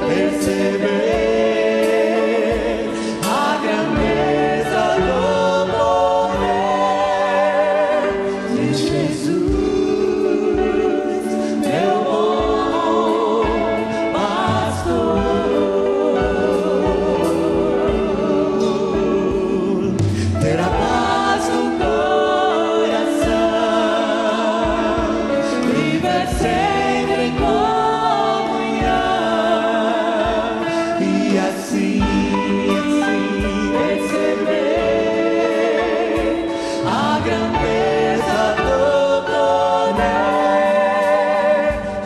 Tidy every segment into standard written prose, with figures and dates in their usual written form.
perceber a grandeza do poder de Jesus, meu bom pastor. Ter a paz no coração, viver sempre em comunhão, e assim perceber a grandeza do poder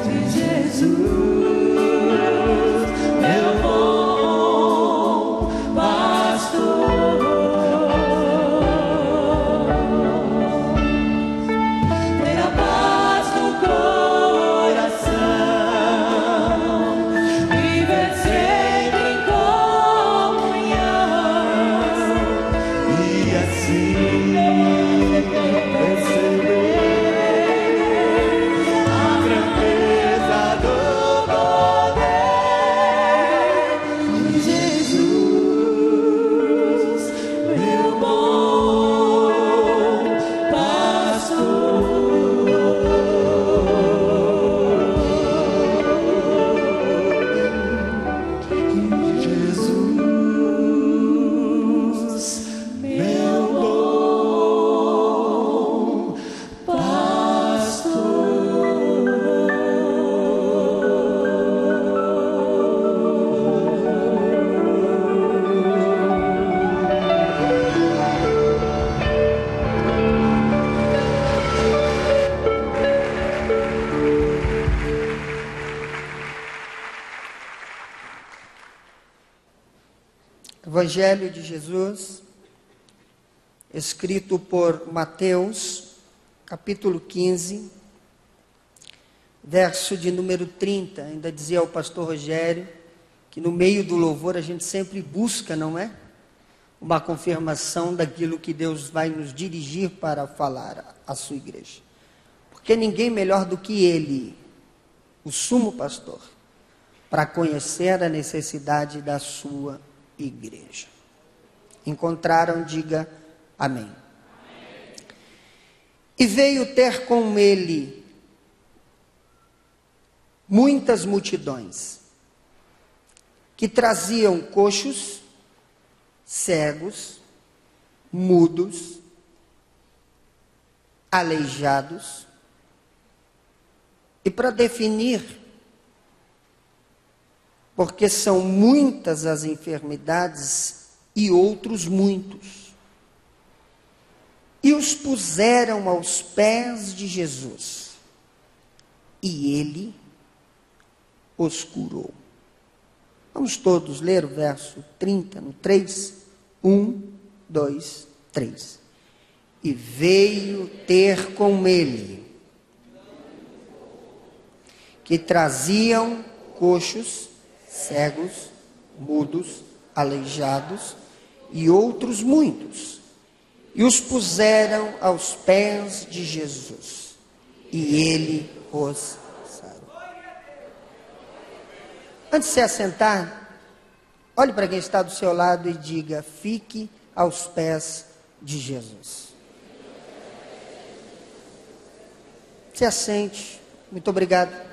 de Jesus, meu bom pastor. Ter a paz no coração, viver sempre em comunhão, e assim perceber a grandeza do poder de Jesus, meu bom Jesus, meu bom Evangelho de Jesus, escrito por Mateus, capítulo 15, verso de número 30. Ainda dizia o pastor Rogério que no meio do louvor a gente sempre busca, não é? Uma confirmação daquilo que Deus vai nos dirigir para falar à sua igreja. Porque ninguém melhor do que Ele, o sumo pastor, para conhecer a necessidade da sua igreja. Encontraram? Diga amém. Amém. E veio ter com ele muitas multidões, que traziam coxos, cegos, mudos, aleijados, e para definir, porque são muitas as enfermidades e outros muitos. E os puseram aos pés de Jesus, e ele os curou. Vamos todos ler o verso 30, no 3. 1, 2, 3. E veio ter com ele, que traziam coxos, cegos, mudos, aleijados e outros muitos, e os puseram aos pés de Jesus, e ele os sarou. Antes de se assentar, olhe para quem está do seu lado e diga: fique aos pés de Jesus. Se assente. Muito obrigado.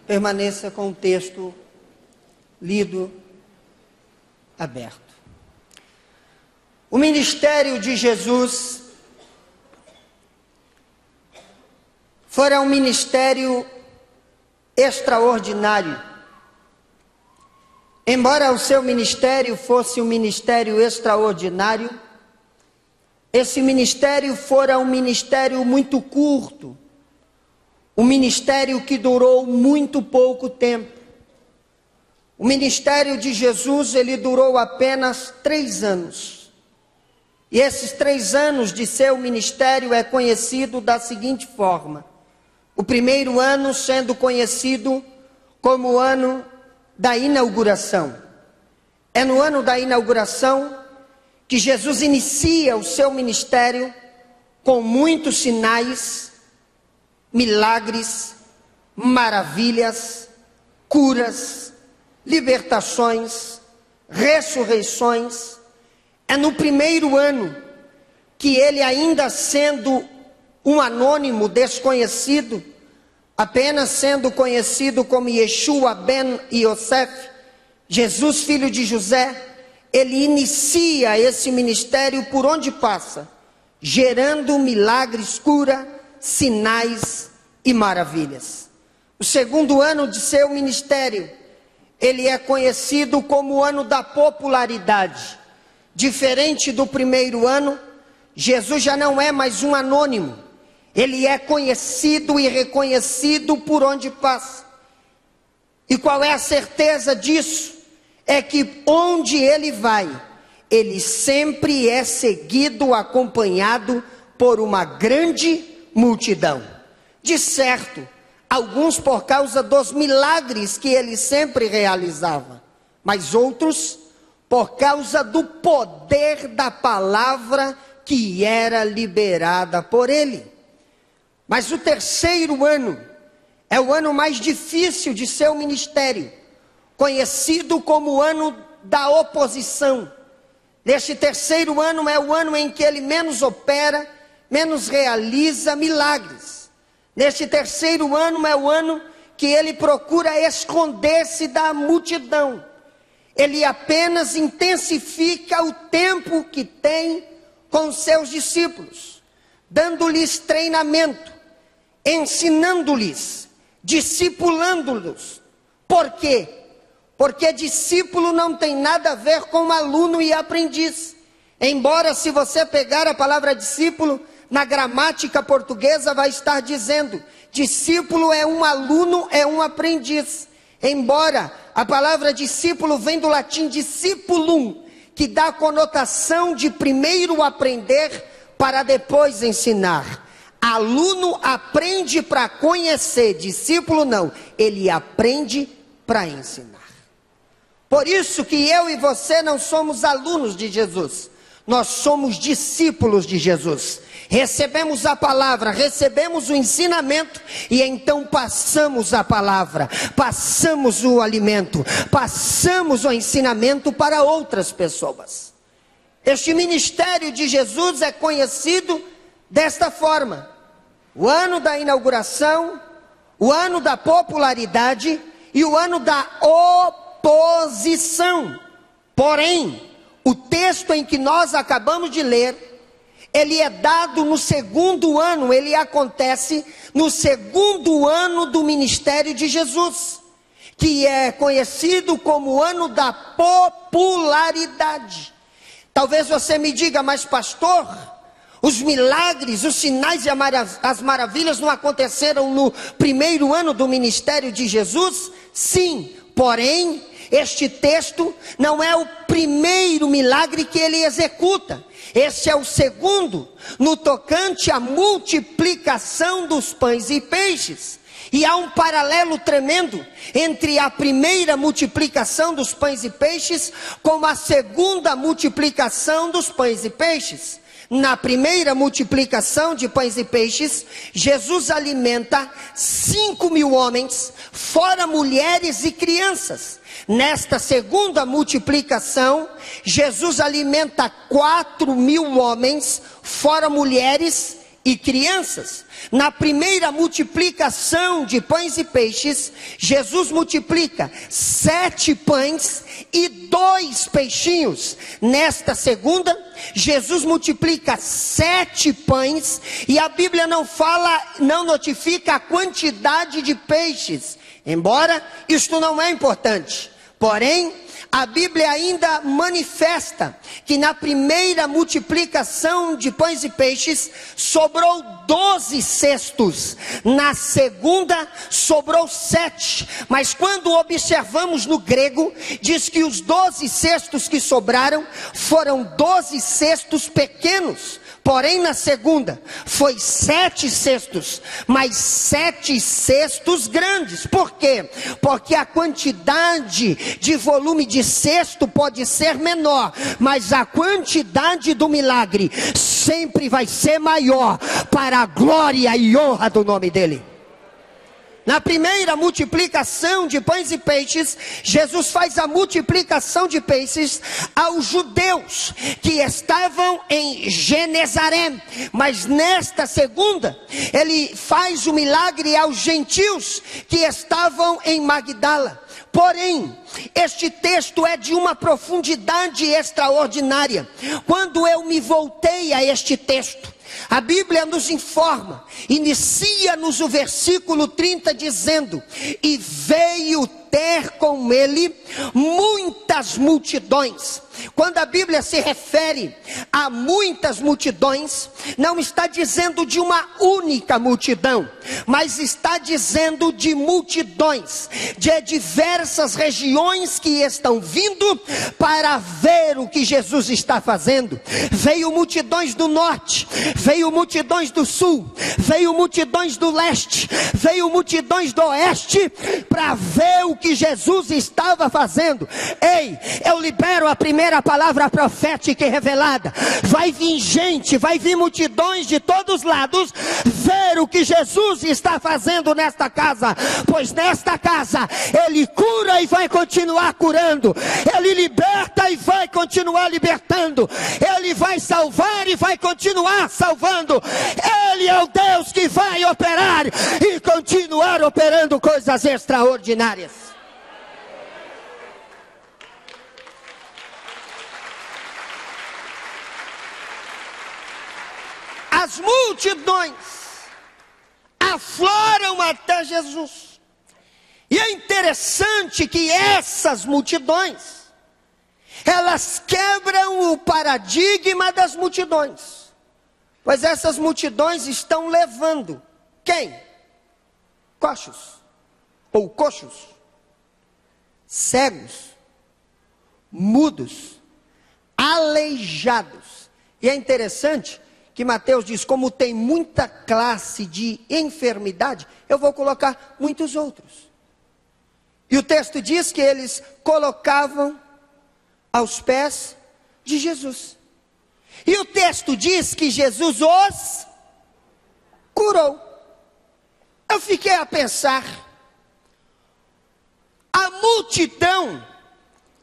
Permaneça com o texto lido, aberto. O ministério de Jesus fora um ministério extraordinário. Embora o seu ministério fosse um ministério extraordinário, esse ministério fora um ministério muito curto. Um ministério que durou muito pouco tempo. O ministério de Jesus, ele durou apenas 3 anos. E esses 3 anos de seu ministério é conhecido da seguinte forma: o primeiro ano sendo conhecido como o ano da inauguração. É no ano da inauguração que Jesus inicia o seu ministério com muitos sinais, milagres, maravilhas, curas, libertações, ressurreições. É no primeiro ano que ele, ainda sendo um anônimo, desconhecido, apenas sendo conhecido como Yeshua ben Yosef, Jesus filho de José, ele inicia esse ministério por onde passa, gerando milagres, cura, sinais e maravilhas. O segundo ano de seu ministério, ele é conhecido como o ano da popularidade. Diferente do primeiro ano, Jesus já não é mais um anônimo. Ele é conhecido e reconhecido por onde passa. E qual é a certeza disso? É que onde ele vai, ele sempre é seguido, acompanhado por uma grande multidão. De certo, alguns por causa dos milagres que ele sempre realizava, mas outros por causa do poder da palavra que era liberada por ele. Mas o terceiro ano é o ano mais difícil de seu ministério, conhecido como o ano da oposição. Neste terceiro ano é o ano em que ele menos opera, menos realiza milagres. Neste terceiro ano é o ano que ele procura esconder-se da multidão. Ele apenas intensifica o tempo que tem com seus discípulos, dando-lhes treinamento, ensinando-lhes, discipulando-los. Por quê? Porque discípulo não tem nada a ver com aluno e aprendiz. Embora, se você pegar a palavra discípulo, na gramática portuguesa vai estar dizendo, discípulo é um aluno, é um aprendiz. Embora a palavra discípulo vem do latim discipulum, que dá a conotação de primeiro aprender para depois ensinar. Aluno aprende para conhecer, discípulo não, ele aprende para ensinar. Por isso que eu e você não somos alunos de Jesus, nós somos discípulos de Jesus. Recebemos a palavra, recebemos o ensinamento e então passamos a palavra, passamos o alimento, passamos o ensinamento para outras pessoas. Este ministério de Jesus é conhecido desta forma: o ano da inauguração, o ano da popularidade e o ano da oposição. Porém, o texto em que nós acabamos de ler, ele é dado no segundo ano, ele acontece no segundo ano do ministério de Jesus, que é conhecido como o ano da popularidade. Talvez você me diga, mas pastor, os milagres, os sinais e as maravilhas não aconteceram no primeiro ano do ministério de Jesus? Sim, porém, este texto não é o primeiro milagre que ele executa. Este é o segundo, no tocante à multiplicação dos pães e peixes. E há um paralelo tremendo entre a primeira multiplicação dos pães e peixes com a segunda multiplicação dos pães e peixes. Na primeira multiplicação de pães e peixes, Jesus alimenta 5.000 homens, fora mulheres e crianças. Nesta segunda multiplicação, Jesus alimenta 4.000 homens, fora mulheres e crianças. Na primeira multiplicação de pães e peixes, Jesus multiplica 7 pães e 2 peixinhos. Nesta segunda, Jesus multiplica 7 pães e a Bíblia não notifica a quantidade de peixes, embora isto não é importante. Porém, a Bíblia ainda manifesta que na primeira multiplicação de pães e peixes sobrou 12 cestos, na segunda sobrou 7, mas quando observamos no grego, diz que os 12 cestos que sobraram foram 12 cestos pequenos, Porém na segunda foi 7 cestos, mas 7 cestos grandes. Por quê? Porque a quantidade de volume de cesto pode ser menor, mas a quantidade do milagre sempre vai ser maior, para a glória e honra do nome dele. Na primeira multiplicação de pães e peixes, Jesus faz a multiplicação de peixes aos judeus que estavam em Genezaré. Mas nesta segunda, ele faz o milagre aos gentios que estavam em Magdala. Porém, este texto é de uma profundidade extraordinária. Quando eu me voltei a este texto, a Bíblia nos informa, inicia-nos o versículo 30 dizendo: e veio ter com ele muitas multidões. Quando a Bíblia se refere a muitas multidões, não está dizendo de uma única multidão, mas está dizendo de multidões, de diversas regiões que estão vindo para ver o que Jesus está fazendo. Veio multidões do norte, veio multidões do sul, veio multidões do leste, veio multidões do oeste, para ver o que Jesus estava fazendo. Ei, eu libero a primeira palavra profética e revelada. Vai vir gente, vai vir multidões de todos os lados ver o que Jesus está fazendo nesta casa, pois nesta casa ele cura e vai continuar curando, ele liberta e vai continuar libertando, ele vai salvar e vai continuar salvando. Ele é o Deus que vai operar e continuar operando coisas extraordinárias. As multidões afloram até Jesus. E é interessante que essas multidões, elas quebram o paradigma das multidões. Pois essas multidões estão levando quem? Coxos ou coxos, cegos, mudos, aleijados. E é interessante que Mateus diz, como tem muita classe de enfermidade, eu vou colocar muitos outros. E o texto diz que eles colocavam aos pés de Jesus. E o texto diz que Jesus os curou. Eu fiquei a pensar, a multidão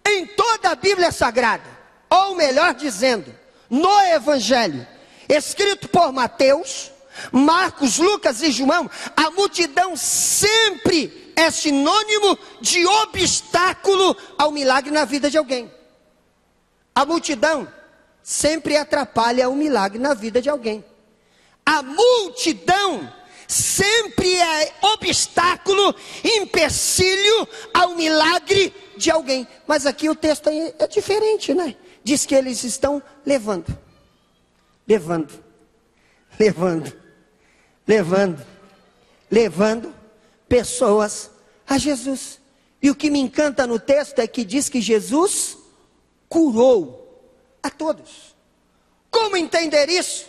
em toda a Bíblia Sagrada, ou melhor dizendo, no Evangelho, escrito por Mateus, Marcos, Lucas e João, a multidão sempre é sinônimo de obstáculo ao milagre na vida de alguém. A multidão sempre atrapalha o milagre na vida de alguém. A multidão sempre é obstáculo, empecilho ao milagre de alguém. Mas aqui o texto é diferente, né? Diz que eles estão levando pessoas a Jesus. E o que me encanta no texto é que diz que Jesus curou a todos. Como entender isso?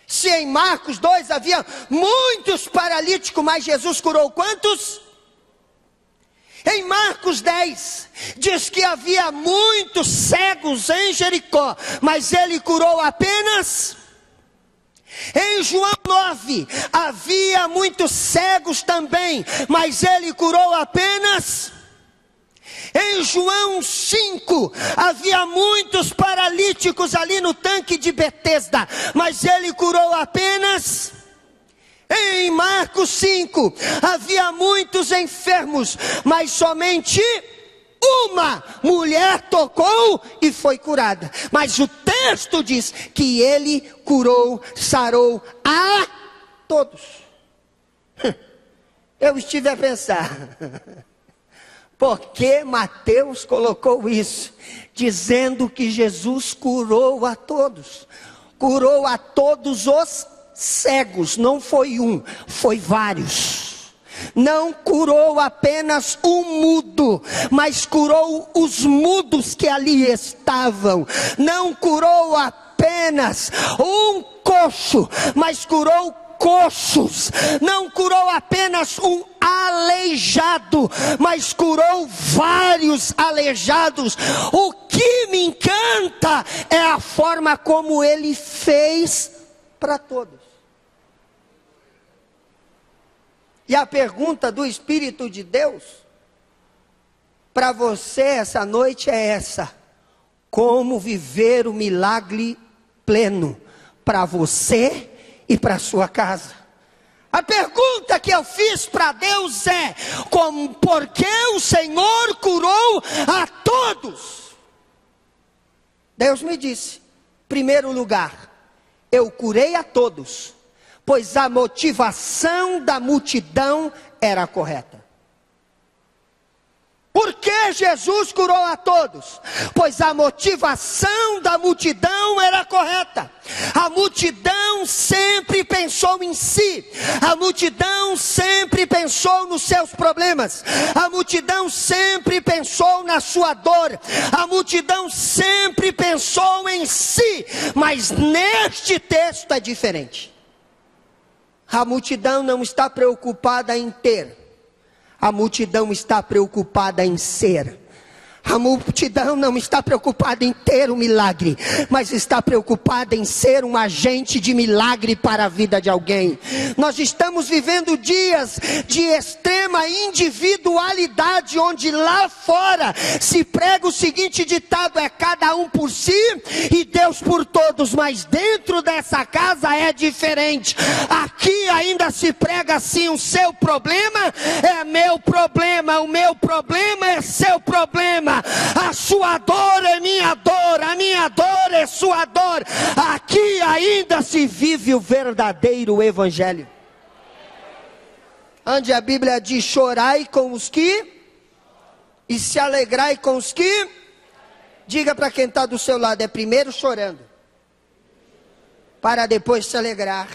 Se em Marcos 2 havia muitos paralíticos, mas Jesus curou quantos? Em Marcos 10, diz que havia muitos cegos em Jericó, mas ele curou apenas. Em João 9, havia muitos cegos também, mas ele curou apenas. Em João 5, havia muitos paralíticos ali no tanque de Betesda, mas ele curou apenas. Em Marcos 5, havia muitos enfermos, mas somente uma mulher tocou e foi curada. Mas o texto diz que ele curou, sarou a todos. Eu estive a pensar, por que Mateus colocou isso? Dizendo que Jesus curou a todos. Curou a todos os cegos, não foi um, foi vários. Não curou apenas um mudo, mas curou os mudos que ali estavam. Não curou apenas um coxo, mas curou coxos. Não curou apenas um aleijado, mas curou vários aleijados. O que me encanta é a forma como ele fez para todos. E a pergunta do Espírito de Deus para você essa noite é essa: como viver o milagre pleno para você e para a sua casa? A pergunta que eu fiz para Deus é: por que o Senhor curou a todos? Deus me disse: em primeiro lugar, eu curei a todos, pois a motivação da multidão era correta. Por que Jesus curou a todos? Pois a motivação da multidão era correta. A multidão sempre pensou em si. A multidão sempre pensou nos seus problemas. A multidão sempre pensou na sua dor. A multidão sempre pensou em si. Mas neste texto é diferente. A multidão não está preocupada em ter. A multidão está preocupada em ser. A multidão não está preocupada em ter um milagre, mas está preocupada em ser um agente de milagre para a vida de alguém. Nós estamos vivendo dias de extrema individualidade, onde lá fora se prega o seguinte ditado: é cada um por si e Deus por todos. Mas dentro dessa casa é diferente. Aqui ainda se prega assim: o seu problema é meu problema, o meu problema é seu problema. A sua dor é minha dor, a minha dor é sua dor. Aqui ainda se vive o verdadeiro evangelho, onde a Bíblia diz: chorai com os que, e se alegrai com os que. Diga para quem está do seu lado: é primeiro chorando, para depois se alegrar.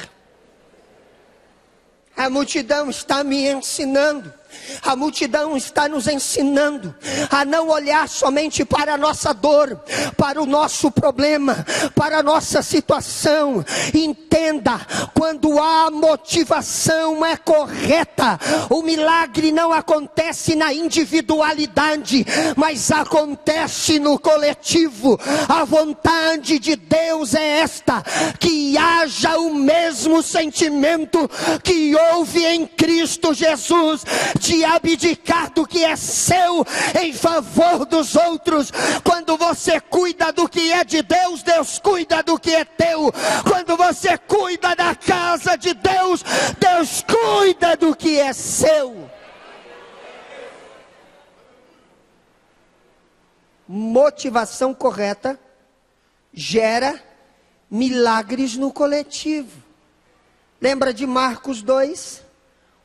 A multidão está me ensinando. A multidão está nos ensinando a não olhar somente para a nossa dor, para o nosso problema, para a nossa situação. Entenda, quando a motivação é correta, o milagre não acontece na individualidade, mas acontece no coletivo. A vontade de Deus é esta: que haja o mesmo sentimento que houve em Cristo Jesus, de abdicar do que é seu em favor dos outros. Quando você cuida do que é de Deus, Deus cuida do que é teu. Quando você cuida da casa de Deus, Deus cuida do que é seu. Motivação correta gera milagres no coletivo. Lembra de Marcos 2?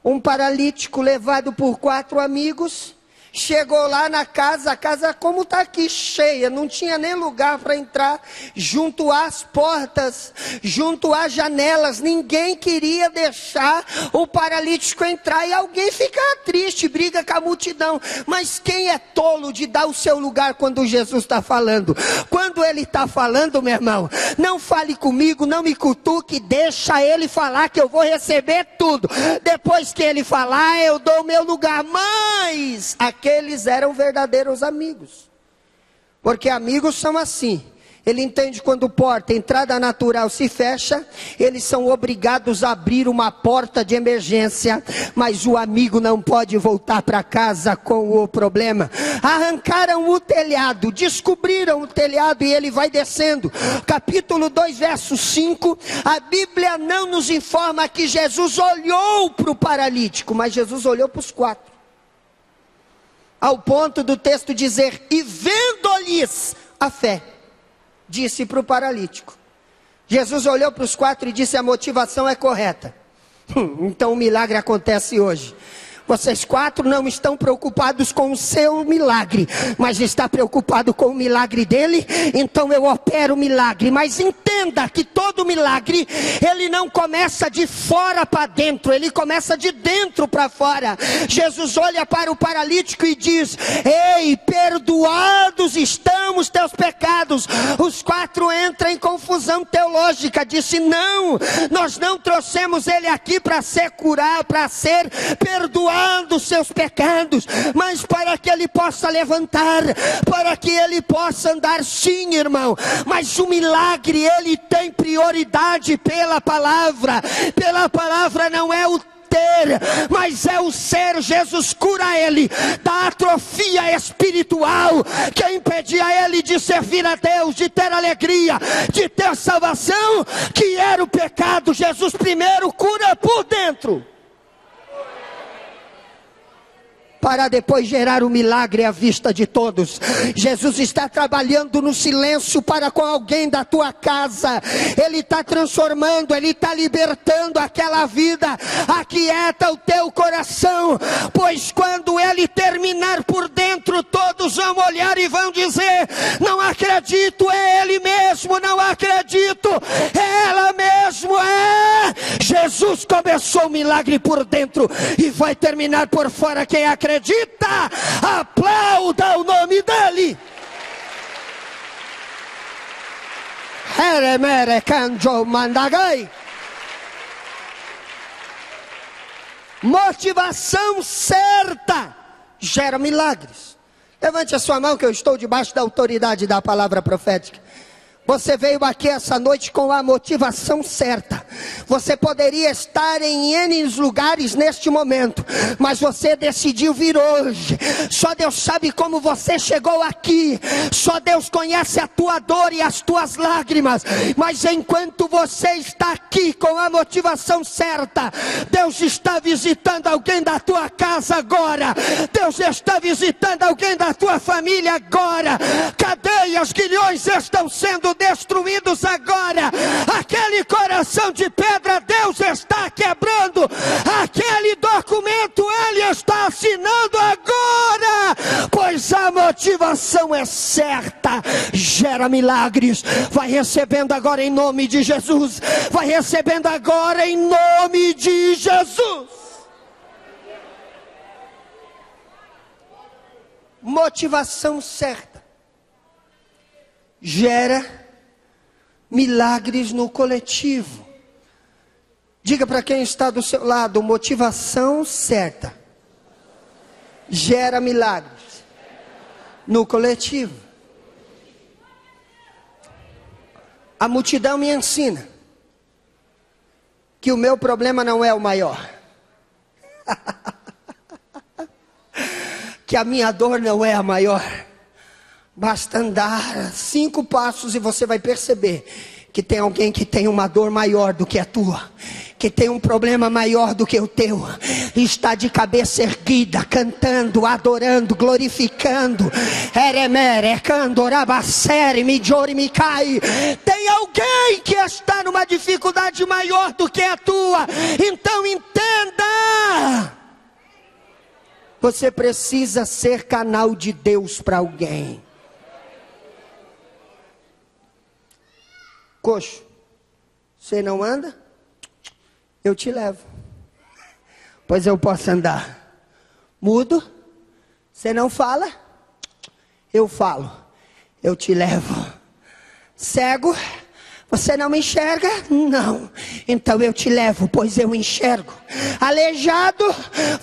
Um paralítico levado por 4 amigos, chegou lá na casa, a casa como está aqui, cheia, não tinha nem lugar para entrar, junto às portas, junto às janelas, ninguém queria deixar o paralítico entrar, e alguém fica triste, briga com a multidão. Mas quem é tolo de dar o seu lugar quando Jesus está falando? Quando ele está falando, meu irmão, não fale comigo, não me cutuque, deixa ele falar que eu vou receber tudo. Depois que ele falar, eu dou o meu lugar. Mas aqueles eram verdadeiros amigos, porque amigos são assim. Ele entende quando porta, entrada natural se fecha, eles são obrigados a abrir uma porta de emergência, mas o amigo não pode voltar para casa com o problema. Arrancaram o telhado, descobriram o telhado e ele vai descendo. Capítulo 2, verso 5, a Bíblia não nos informa que Jesus olhou para o paralítico, mas Jesus olhou para os 4. Ao ponto do texto dizer: e vendo-lhes a fé, disse para o paralítico. Jesus olhou para os 4 e disse: a motivação é correta. Então o milagre acontece hoje. Vocês 4 não estão preocupados com o seu milagre, mas está preocupado com o milagre dele. Então eu opero o milagre. Mas entenda que todo milagre, ele não começa de fora para dentro, ele começa de dentro para fora. Jesus olha para o paralítico e diz: ei, perdoados estão os teus pecados. Os 4 entram em confusão teológica. Disse: não, nós não trouxemos ele aqui para ser curado, para ser perdoado os seus pecados, mas para que ele possa levantar, para que ele possa andar. Sim, irmão, mas o milagre, ele tem prioridade pela palavra. Pela palavra não é o ter, mas é o ser. Jesus cura ele da atrofia espiritual que impedia ele de servir a Deus, de ter alegria, de ter salvação, que era o pecado. Jesus primeiro cura por dentro, para depois gerar o milagre à vista de todos. Jesus está trabalhando no silêncio para com alguém da tua casa. Ele está transformando, ele está libertando aquela vida. Aquieta o teu coração, pois quando ele terminar por dentro, todos vão olhar e vão dizer: não acredito, é ele mesmo, não acredito, é ela mesmo, é. Jesus começou o milagre por dentro e vai terminar por fora. Quem acredita, aplauda o nome dele. Motivação certa gera milagres. Levante a sua mão, que eu estou debaixo da autoridade da palavra profética. Você veio aqui essa noite com a motivação certa. Você poderia estar em N lugares neste momento, mas você decidiu vir hoje. Só Deus sabe como você chegou aqui. Só Deus conhece a tua dor e as tuas lágrimas. Mas enquanto você está aqui com a motivação certa, Deus está visitando alguém da tua casa agora. Deus está visitando alguém da tua família agora. Cadeias, grilhões estão sendo destruídos agora. Aquele coração de pedra, Deus está quebrando. Aquele documento, Ele está assinando agora. Pois a motivação é certa, gera milagres. Vai recebendo agora em nome de Jesus. Vai recebendo agora em nome de Jesus. Motivação certa gera milagres no coletivo. Diga para quem está do seu lado: motivação certa gera milagres no coletivo. A multidão me ensina que o meu problema não é o maior. Que a minha dor não é a maior. Basta andar 5 passos e você vai perceber que tem alguém que tem uma dor maior do que a tua, que tem um problema maior do que o teu, está de cabeça erguida, cantando, adorando, glorificando. Tem alguém que está numa dificuldade maior do que a tua. Então entenda, você precisa ser canal de Deus para alguém. Coxo, você não anda? Eu te levo. Pois eu posso andar. Mudo? Você não fala? Eu falo. Eu te levo. Cego? Você não me enxerga? Não. Então eu te levo, pois eu enxergo. Aleijado?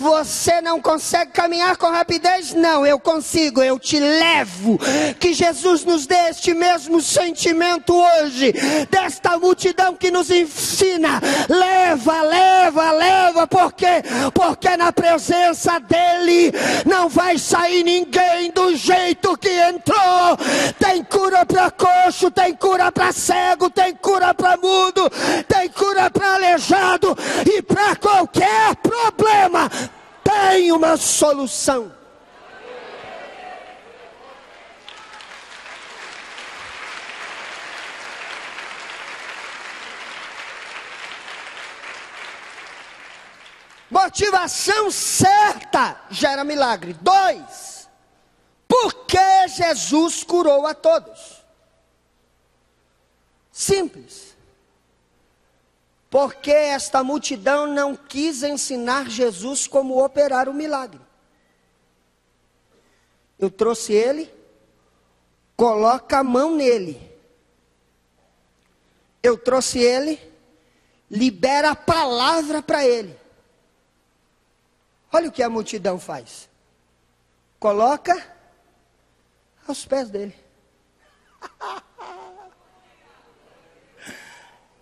Você não consegue caminhar com rapidez? Não, eu consigo, eu te levo. Que Jesus nos dê este mesmo sentimento hoje, desta multidão que nos ensina. Leva, leva, leva. Por quê? Porque na presença dele não vai sair ninguém do jeito que entrou. Tem cura para coxo, tem cura para cego, tem cura para mudo, tem cura para aleijado, e para qualquer problema tem uma solução. motivação certa gera milagre. 2, por que Jesus curou a todos? Simples. Porque esta multidão não quis ensinar Jesus como operar o milagre. Eu trouxe ele, coloca a mão nele. Eu trouxe ele, libera a palavra para ele. Olha o que a multidão faz. Coloca aos pés dele.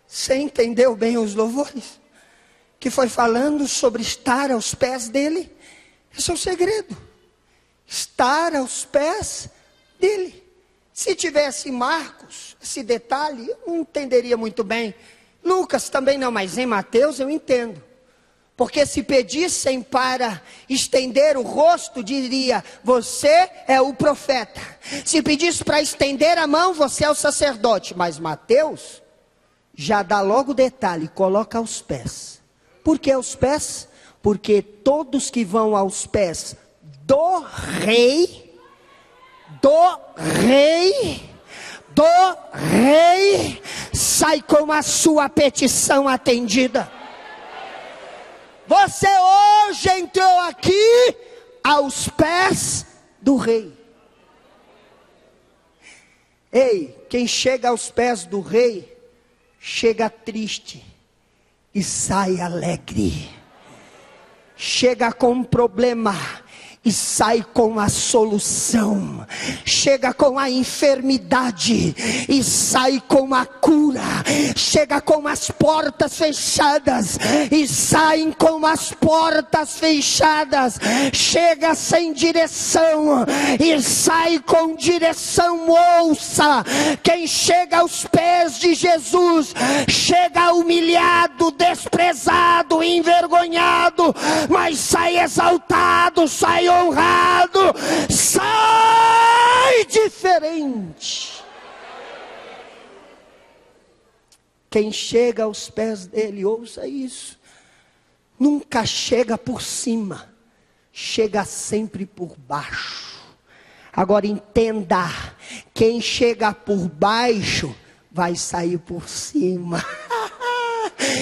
Você entendeu bem os louvores? Que foi falando sobre estar aos pés dele? Esse é o segredo. Estar aos pés dele. Se tivesse Marcos, esse detalhe, eu não entenderia muito bem. Lucas também não, mas em Mateus eu entendo. Porque se pedissem para estender o rosto, diria, você é o profeta. Se pedisse para estender a mão, você é o sacerdote. Mas Mateus já dá logo o detalhe, coloca aos pés. Por que aos pés? Porque todos que vão aos pés do rei, sai com a sua petição atendida. Você hoje entrou aqui aos pés do rei. Ei, quem chega aos pés do rei, chega triste e sai alegre. Chega com um problema e sai com a solução. Chega com a enfermidade e sai com a cura. Chega com as portas fechadas e sai com as portas fechadas. Chega sem direção e sai com direção. Ouça, quem chega aos pés de Jesus, chega humilhado, desprezado, envergonhado, mas sai exaltado, sai honrado, sai diferente. Quem chega aos pés dele, ouça isso, nunca chega por cima, chega sempre por baixo. Agora entenda, quem chega por baixo, vai sair por cima.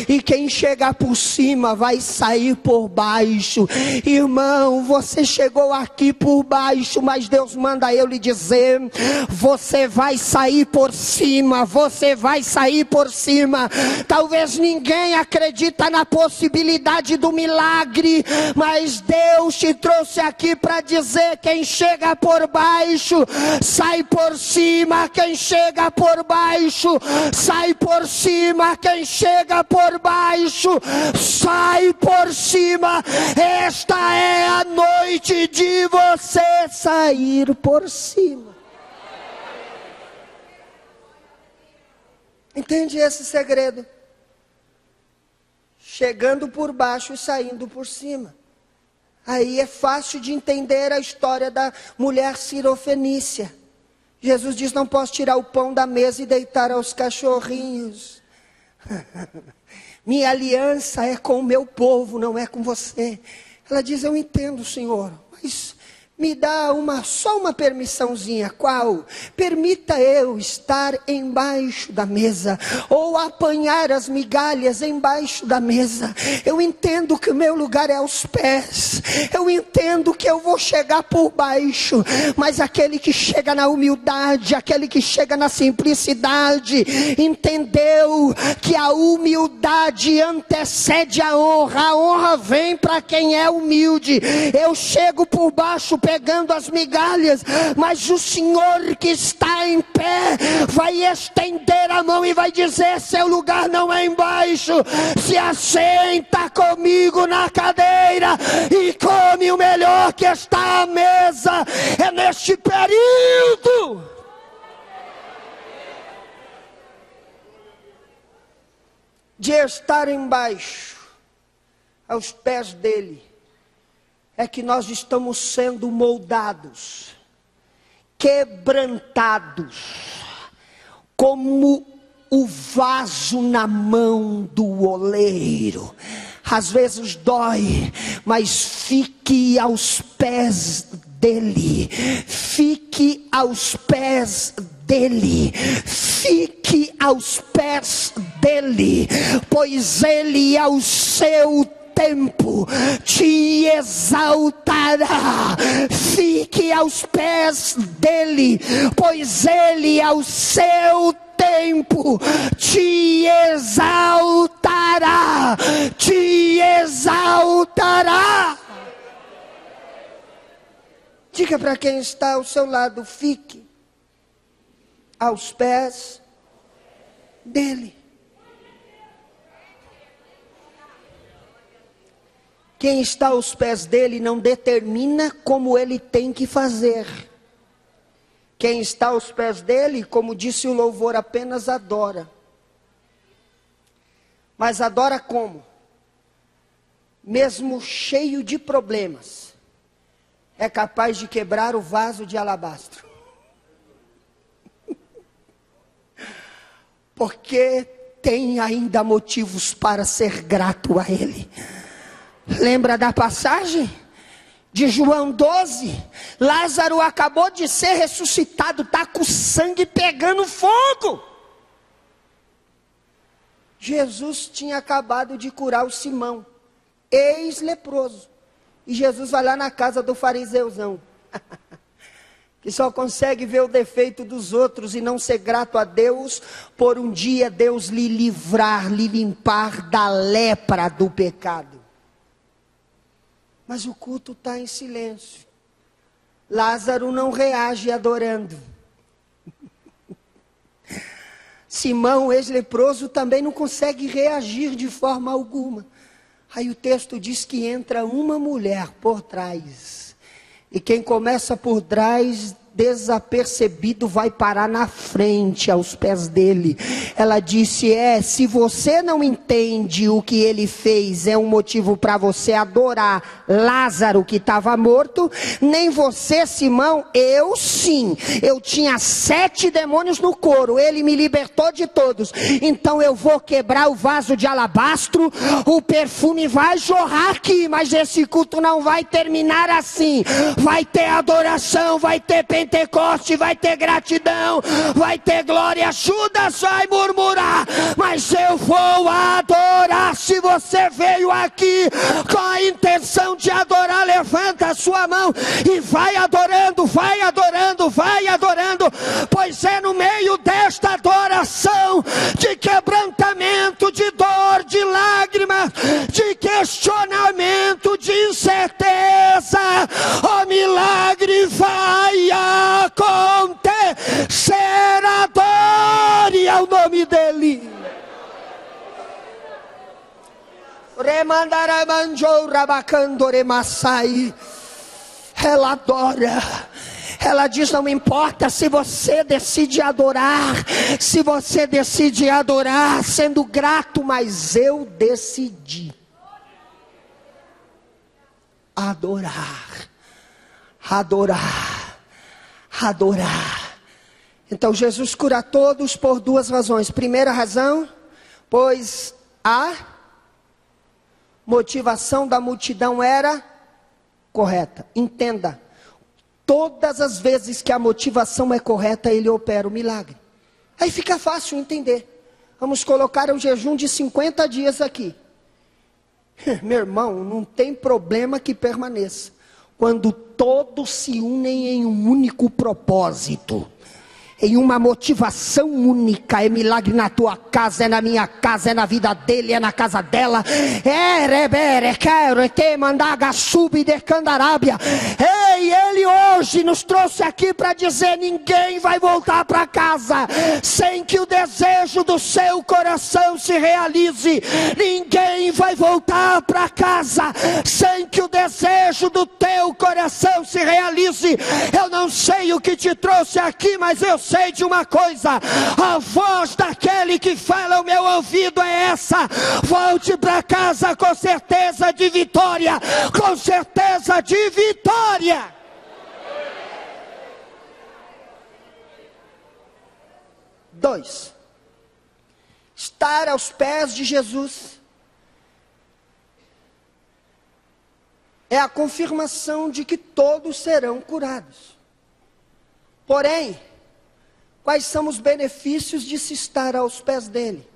E quem chegar por cima vai sair por baixo. Irmão, você chegou aqui por baixo, mas Deus manda eu lhe dizer, você vai sair por cima. Você vai sair por cima. Talvez ninguém acredita na possibilidade do milagre, mas Deus te trouxe aqui para dizer, quem chega por baixo, sai por cima. Quem chega por baixo, sai por cima. Quem chega por baixo, sai por cima. Esta é a noite de você sair por cima. Entende esse segredo? Chegando por baixo e saindo por cima. Aí é fácil de entender a história da mulher cirofenícia. Jesus diz, não posso tirar o pão da mesa e deitar aos cachorrinhos. Minha aliança é com o meu povo, não é com você. Ela diz, eu entendo, Senhor, mas me dá só uma permissãozinha. Qual? Permita eu estar embaixo da mesa, ou apanhar as migalhas embaixo da mesa. Eu entendo que o meu lugar é aos pés. Eu entendo que eu vou chegar por baixo, mas aquele que chega na humildade, aquele que chega na simplicidade, entendeu que a humildade antecede a honra. A honra vem para quem é humilde. Eu chego por baixo pegando as migalhas, mas o Senhor que está em pé vai estender a mão e vai dizer, seu lugar não é embaixo, se assenta comigo na cadeira e come o melhor que está à mesa. É neste período de estar embaixo, aos pés dele, é que nós estamos sendo moldados, quebrantados, como o vaso na mão do oleiro. Às vezes dói, mas fique aos pés dele. Fique aos pés dele. Fique aos pés dele, pois ele ao seu tempo te exaltará. Fique aos pés dele, pois ele ao seu tempo te exaltará. Te exaltará. Diga para quem está ao seu lado: fique aos pés dele. Quem está aos pés dele não determina como ele tem que fazer. Quem está aos pés dele, como disse o louvor, apenas adora. Mas adora como? Mesmo cheio de problemas, é capaz de quebrar o vaso de alabastro. Porque tem ainda motivos para ser grato a ele. Lembra da passagem de João 12? Lázaro acabou de ser ressuscitado, está com o sangue pegando fogo. Jesus tinha acabado de curar o Simão, ex-leproso. E Jesus vai lá na casa do fariseuzão, que só consegue ver o defeito dos outros e não ser grato a Deus, por um dia Deus lhe livrar, lhe limpar da lepra do pecado. Mas o culto está em silêncio. Lázaro não reage adorando. Simão, ex-leproso, também não consegue reagir de forma alguma. Aí o texto diz que entra uma mulher por trás. E quem começa por trás, desapercebido, vai parar na frente, aos pés dele. Ela disse: se você não entende o que ele fez, é um motivo para você adorar Lázaro que estava morto, nem você, Simão, eu sim, eu tinha 7 demônios no couro, ele me libertou de todos, então eu vou quebrar o vaso de alabastro, o perfume vai jorrar aqui, mas esse culto não vai terminar assim. Vai ter adoração, vai ter Pentecoste, vai ter gratidão, vai ter glória. Judas vai murmurar, mas eu vou adorar. Se você veio aqui com a intenção de adorar, levanta a sua mão e vai adorando, vai adorando, vai adorando, pois é no meio desta adoração, de quebrantamento, de dor, de lágrimas, de questionamento, de incerteza, o milagre vai acontecer. Adore ao nome dele. Ela adora. Ela diz: não importa se você decide adorar, se você decide adorar sendo grato, mas eu decidi adorar, adorar, adorar. Então Jesus cura todos por 2 razões. Primeira razão, pois a motivação da multidão era correta. Entenda, todas as vezes que a motivação é correta, ele opera o milagre. Aí fica fácil entender. Vamos colocar o jejum de 50 dias aqui. Meu irmão, não tem problema que permaneça, quando todos se unem em um único propósito, em uma motivação única. É milagre na tua casa, é na minha casa, é na vida dele, é na casa dela. Ei, ele hoje nos trouxe aqui para dizer: ninguém vai voltar para casa sem que o desejo do seu coração se realize. Ninguém vai voltar para casa sem que o desejo do teu coração se realize. Eu não sei o que te trouxe aqui, mas eu sei de uma coisa: a voz daquele que fala ao meu ouvido é essa: volte para casa com certeza de vitória, com certeza de vitória. Dois, estar aos pés de Jesus é a confirmação de que todos serão curados. Porém, quais são os benefícios de se estar aos pés dele?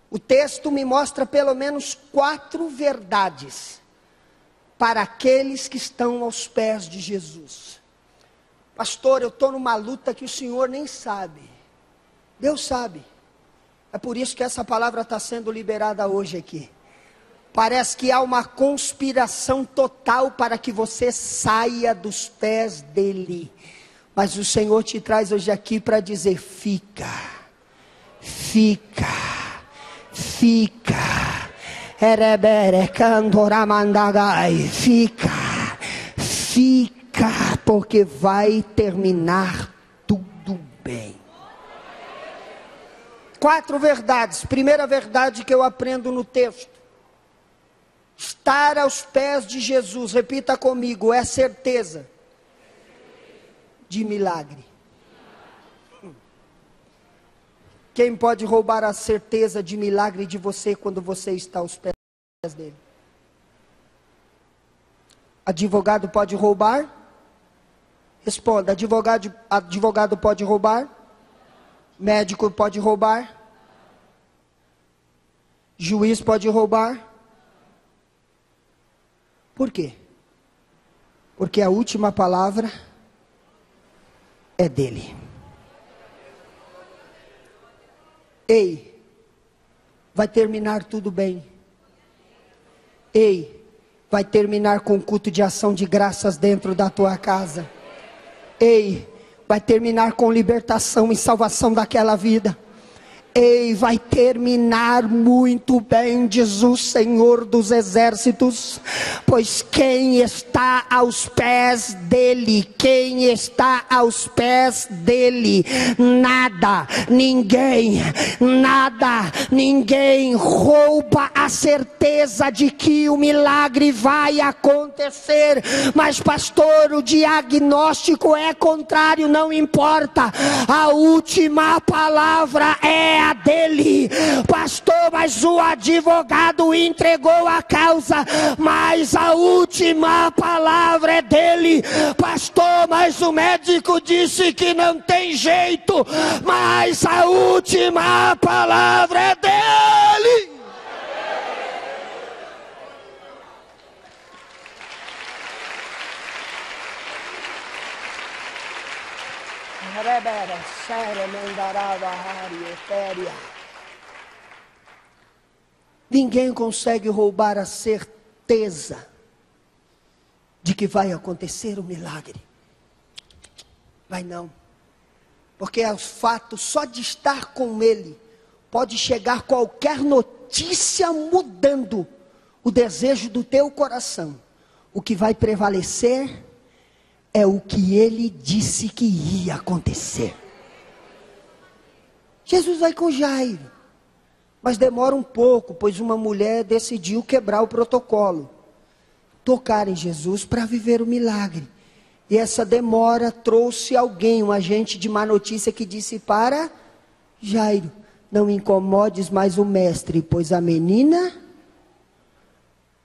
O texto me mostra pelo menos 4 verdades para aqueles que estão aos pés de Jesus. Pastor, eu estou numa luta que o senhor nem sabe. Deus sabe. É por isso que essa palavra está sendo liberada hoje aqui. Parece que há uma conspiração total para que você saia dos pés dele. Mas o Senhor te traz hoje aqui para dizer: fica, fica, fica. Erebere candoramandagai, fica, fica, porque vai terminar tudo bem. 4 verdades. Primeira verdade que eu aprendo no texto: estar aos pés de Jesus, repita comigo, é certeza de milagre. Quem pode roubar a certeza de milagre de você quando você está aos pés dele? Advogado pode roubar? Responda, advogado pode roubar? Médico pode roubar? Juiz pode roubar? Por quê? Porque a última palavra é dele. Ei, vai terminar tudo bem. Ei, vai terminar com culto de ação de graças dentro da tua casa. Ei, vai terminar com libertação e salvação daquela vida. Ei, vai terminar muito bem, diz o Senhor dos Exércitos, pois quem está aos pés dele, quem está aos pés dele, nada, ninguém rouba a certeza de que o milagre vai acontecer. Mas pastor, o diagnóstico é contrário, não importa, a última palavra é a dele. Pastor, mas o advogado entregou a causa, mas a última palavra é dele. Pastor, mas o médico disse que não tem jeito, mas a última palavra é dele. Ninguém consegue roubar a certeza de que vai acontecer o milagre. Vai não. Porque é o fato só de estar com ele, pode chegar qualquer notícia mudando o desejo do teu coração. O que vai prevalecer é o que ele disse que ia acontecer. Jesus vai com Jairo, mas demora um pouco, pois uma mulher decidiu quebrar o protocolo, tocar em Jesus para viver o milagre. E essa demora trouxe alguém, um agente de má notícia, que disse para Jairo: não incomodes mais o mestre, pois a menina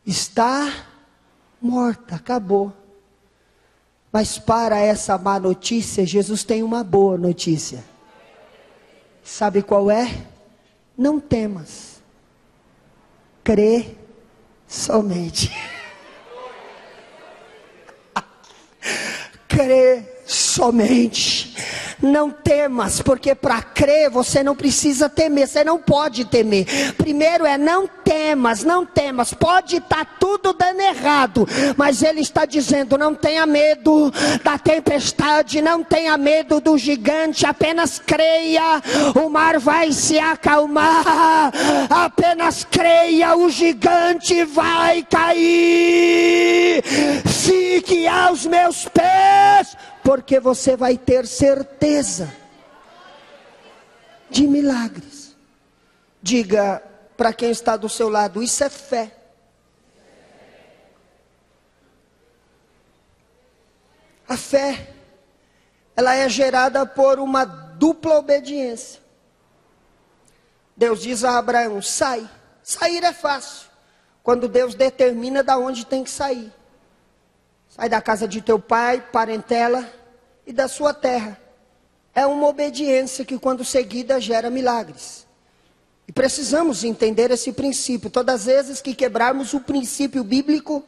está morta, acabou. Mas para essa má notícia, Jesus tem uma boa notícia. Sabe qual é? Não temas. Crê somente. Crê somente. Não temas, porque para crer você não precisa temer, você não pode temer. Primeiro é não temas, não temas. Pode estar tudo dando errado, mas ele está dizendo: não tenha medo da tempestade, não tenha medo do gigante, apenas creia, o mar vai se acalmar. Apenas creia, o gigante vai cair. Fique aos meus pés, porque você vai ter certeza de milagres. Diga para quem está do seu lado: isso é fé. A fé, ela é gerada por uma dupla obediência. Deus diz a Abraão: sai. Sair é fácil, quando Deus determina de onde tem que sair. Sai da casa de teu pai, parentela e da sua terra. É uma obediência que, quando seguida, gera milagres. E precisamos entender esse princípio. Todas as vezes que quebrarmos o princípio bíblico,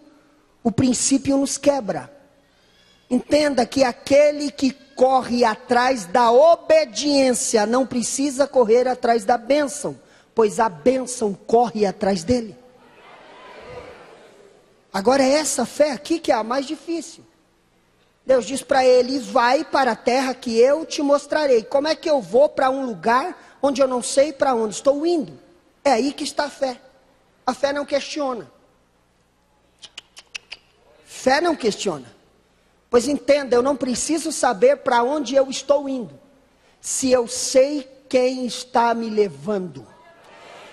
o princípio nos quebra. Entenda que aquele que corre atrás da obediência não precisa correr atrás da bênção, pois a bênção corre atrás dele. Agora é essa fé aqui que é a mais difícil. Deus diz para ele: vai para a terra que eu te mostrarei. Como é que eu vou para um lugar onde eu não sei para onde estou indo? É aí que está a fé. A fé não questiona. Fé não questiona. Pois entenda, eu não preciso saber para onde eu estou indo, se eu sei quem está me levando.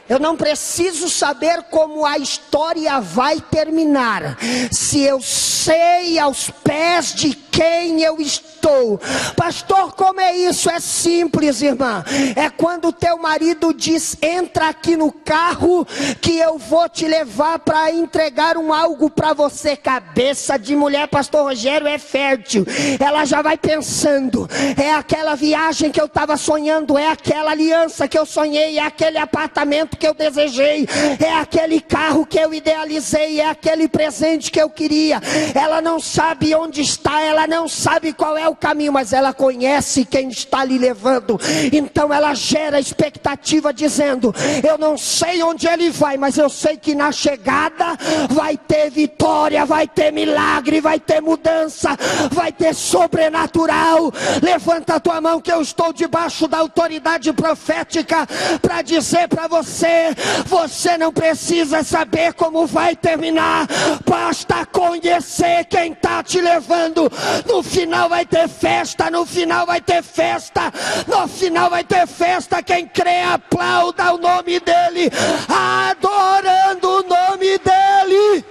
Eu não preciso saber como a história vai terminar, se eu sei aos pés de quem eu estou. Pastor, como é isso? É simples, irmã. É quando teu marido diz: entra aqui no carro que eu vou te levar para entregar algo para você. Cabeça de mulher, pastor Rogério, é fértil. Ela já vai pensando: é aquela viagem que eu estava sonhando, é aquela aliança que eu sonhei, é aquele apartamento que eu desejei, é aquele carro que eu idealizei, é aquele presente que eu queria. Ela não sabe onde está, ela não sabe qual é o caminho, mas ela conhece quem está lhe levando. Então ela gera expectativa dizendo: eu não sei onde ele vai, mas eu sei que na chegada vai ter vitória, vai ter milagre, vai ter mudança, vai ter sobrenatural. Levanta a tua mão que eu estou debaixo da autoridade profética para dizer para você: você não precisa saber como vai terminar, basta conhecer quem está te levando. No final vai ter festa, no final vai ter festa, no final vai ter festa. Quem crê, aplauda o nome dele, adorando o nome dele.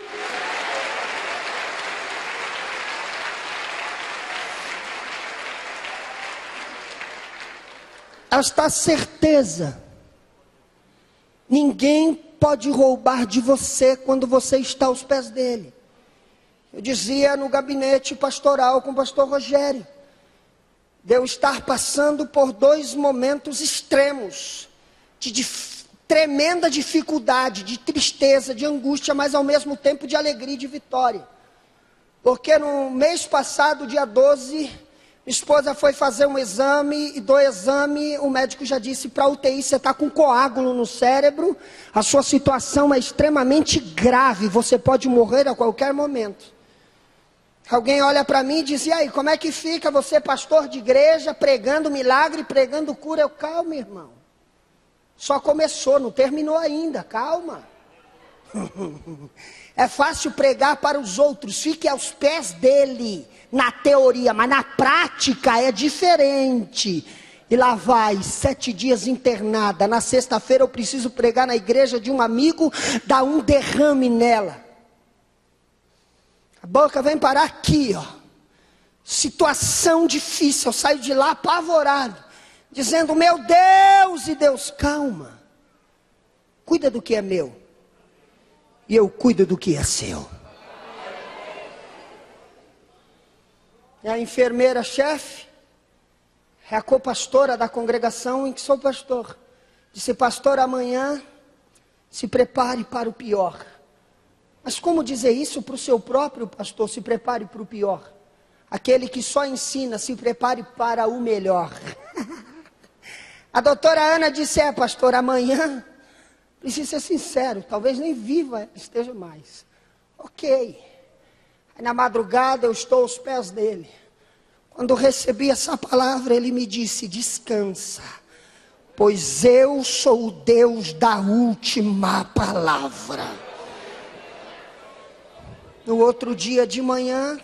Esta certeza, ninguém pode roubar de você quando você está aos pés dele. Eu dizia no gabinete pastoral com o pastor Rogério, de eu estar passando por 2 momentos extremos, de tremenda dificuldade, de tristeza, de angústia, mas ao mesmo tempo de alegria e de vitória. Porque no mês passado, dia 12, minha esposa foi fazer um exame, e do exame o médico já disse para a UTI: você está com coágulo no cérebro, a sua situação é extremamente grave, você pode morrer a qualquer momento. Alguém olha para mim e diz: e aí, como é que fica você, pastor de igreja, pregando milagre, pregando cura? Eu: calma, irmão, só começou, não terminou ainda, calma. É fácil pregar para os outros, fique aos pés dele, na teoria, mas na prática é diferente. E lá vai, 7 dias internada. Na sexta-feira eu preciso pregar na igreja de um amigo, dá um derrame nela. A boca vem parar aqui, ó. Situação difícil, eu saio de lá apavorado, dizendo: meu Deus, e Deus: calma, cuida do que é meu, e eu cuido do que é seu. É a enfermeira-chefe, é a copastora da congregação em que sou pastor. Disse: pastor, amanhã se prepare para o pior. Mas como dizer isso para o seu próprio pastor? Se prepare para o pior. Aquele que só ensina: se prepare para o melhor. A doutora Ana disse: pastor, amanhã, preciso ser sincero, talvez nem viva esteja mais. Ok. Aí na madrugada eu estou aos pés dele. Quando recebi essa palavra, ele me disse: descansa, pois eu sou o Deus da última palavra. No outro dia de manhã,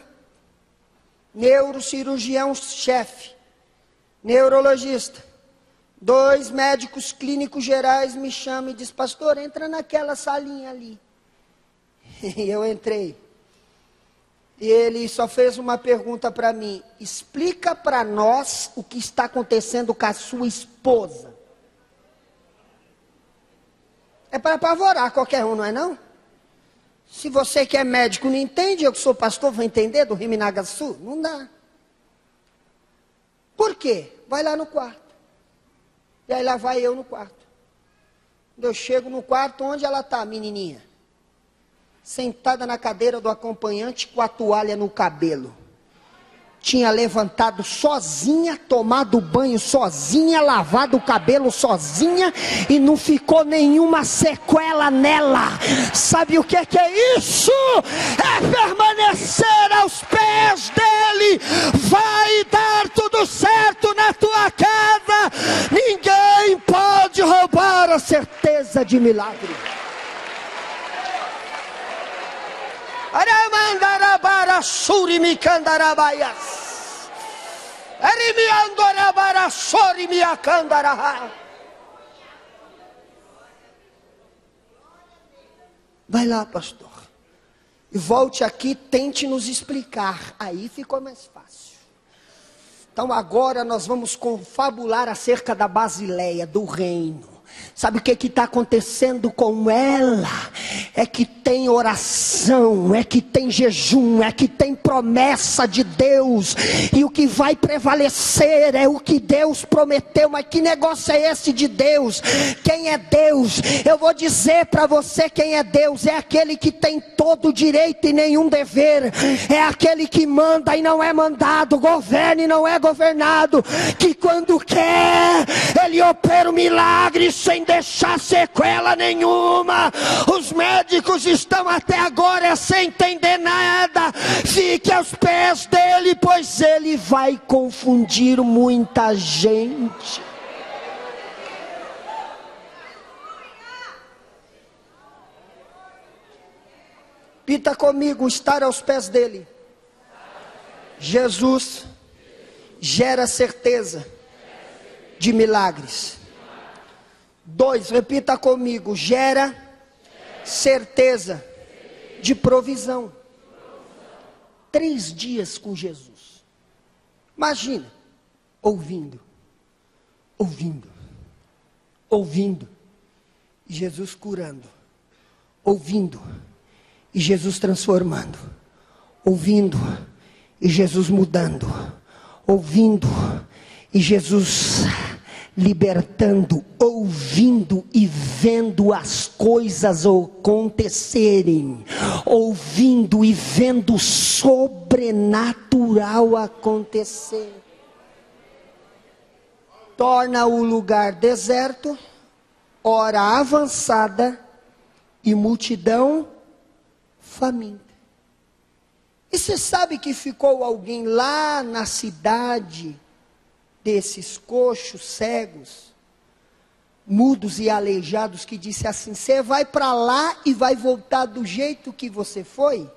neurocirurgião-chefe, neurologista, 2 médicos clínicos gerais me chamam e diz: pastor, entra naquela salinha ali. E eu entrei. E ele só fez uma pergunta para mim: explica para nós o que está acontecendo com a sua esposa. É para apavorar qualquer um, não é não? Se você que é médico não entende, eu que sou pastor vou entender do Riminagaçu? Não dá. Por quê? Vai lá no quarto. E aí lá vai eu no quarto. Quando eu chego no quarto, onde ela está, menininha? Sentada na cadeira do acompanhante com a toalha no cabelo. Tinha levantado sozinha, tomado banho sozinha, lavado o cabelo sozinha e não ficou nenhuma sequela nela. Sabe o que é isso? É permanecer aos pés dele. Vai dar tudo certo na tua casa. Ninguém pode roubar a certeza de milagre. Aramandarabara surimicandarabayas. Erimiandorabara sorimiacandaraha. Vai lá, pastor. E volte aqui, tente nos explicar. Aí ficou mais fácil. Então agora nós vamos confabular acerca da Basileia, do reino. Sabe o que está acontecendo com ela? É que tem oração, é que tem jejum, é que tem promessa de Deus. E o que vai prevalecer é o que Deus prometeu. Mas que negócio é esse de Deus? Quem é Deus? Eu vou dizer para você quem é Deus. É aquele que tem todo direito e nenhum dever. É aquele que manda e não é mandado, governa e não é governado. Que quando quer, Ele opera o milagre sem deixar sequela nenhuma. Os médicos estão até agora sem entender nada. Fique aos pés dele, pois ele vai confundir muita gente. Repita comigo: estar aos pés dele. Jesus gera certeza de milagres. 2, repita comigo: gera certeza de provisão. 3 dias com Jesus. Imagina, ouvindo, e Jesus curando, ouvindo, e Jesus transformando, ouvindo, e Jesus mudando, ouvindo, e Jesus libertando, ouvindo e vendo as coisas acontecerem, ouvindo e vendo o sobrenatural acontecer. Torna o lugar deserto, hora avançada e multidão faminta. E você sabe que ficou alguém lá na cidade desses coxos, cegos, mudos e aleijados, que disse assim: você vai para lá e vai voltar do jeito que você foi?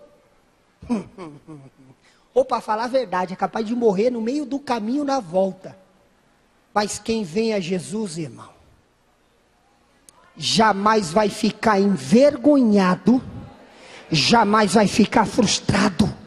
Ou, para falar a verdade, é capaz de morrer no meio do caminho na volta. Mas quem vem a Jesus, irmão, jamais vai ficar envergonhado, jamais vai ficar frustrado.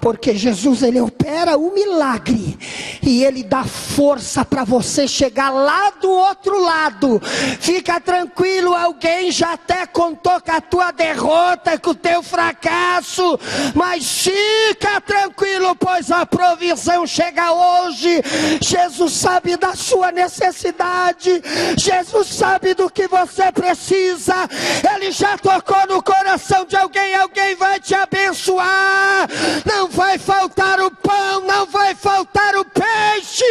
Porque Jesus, Ele opera o milagre. E Ele dá força para você chegar lá do outro lado. Fica tranquilo, alguém já até contou com a tua derrota, com o teu fracasso. Mas fica tranquilo, pois a provisão chega hoje. Jesus sabe da sua necessidade. Jesus sabe do que você precisa. Ele já tocou no coração de alguém. Alguém vai te abençoar. Não vai faltar o pão, não vai faltar o peixe.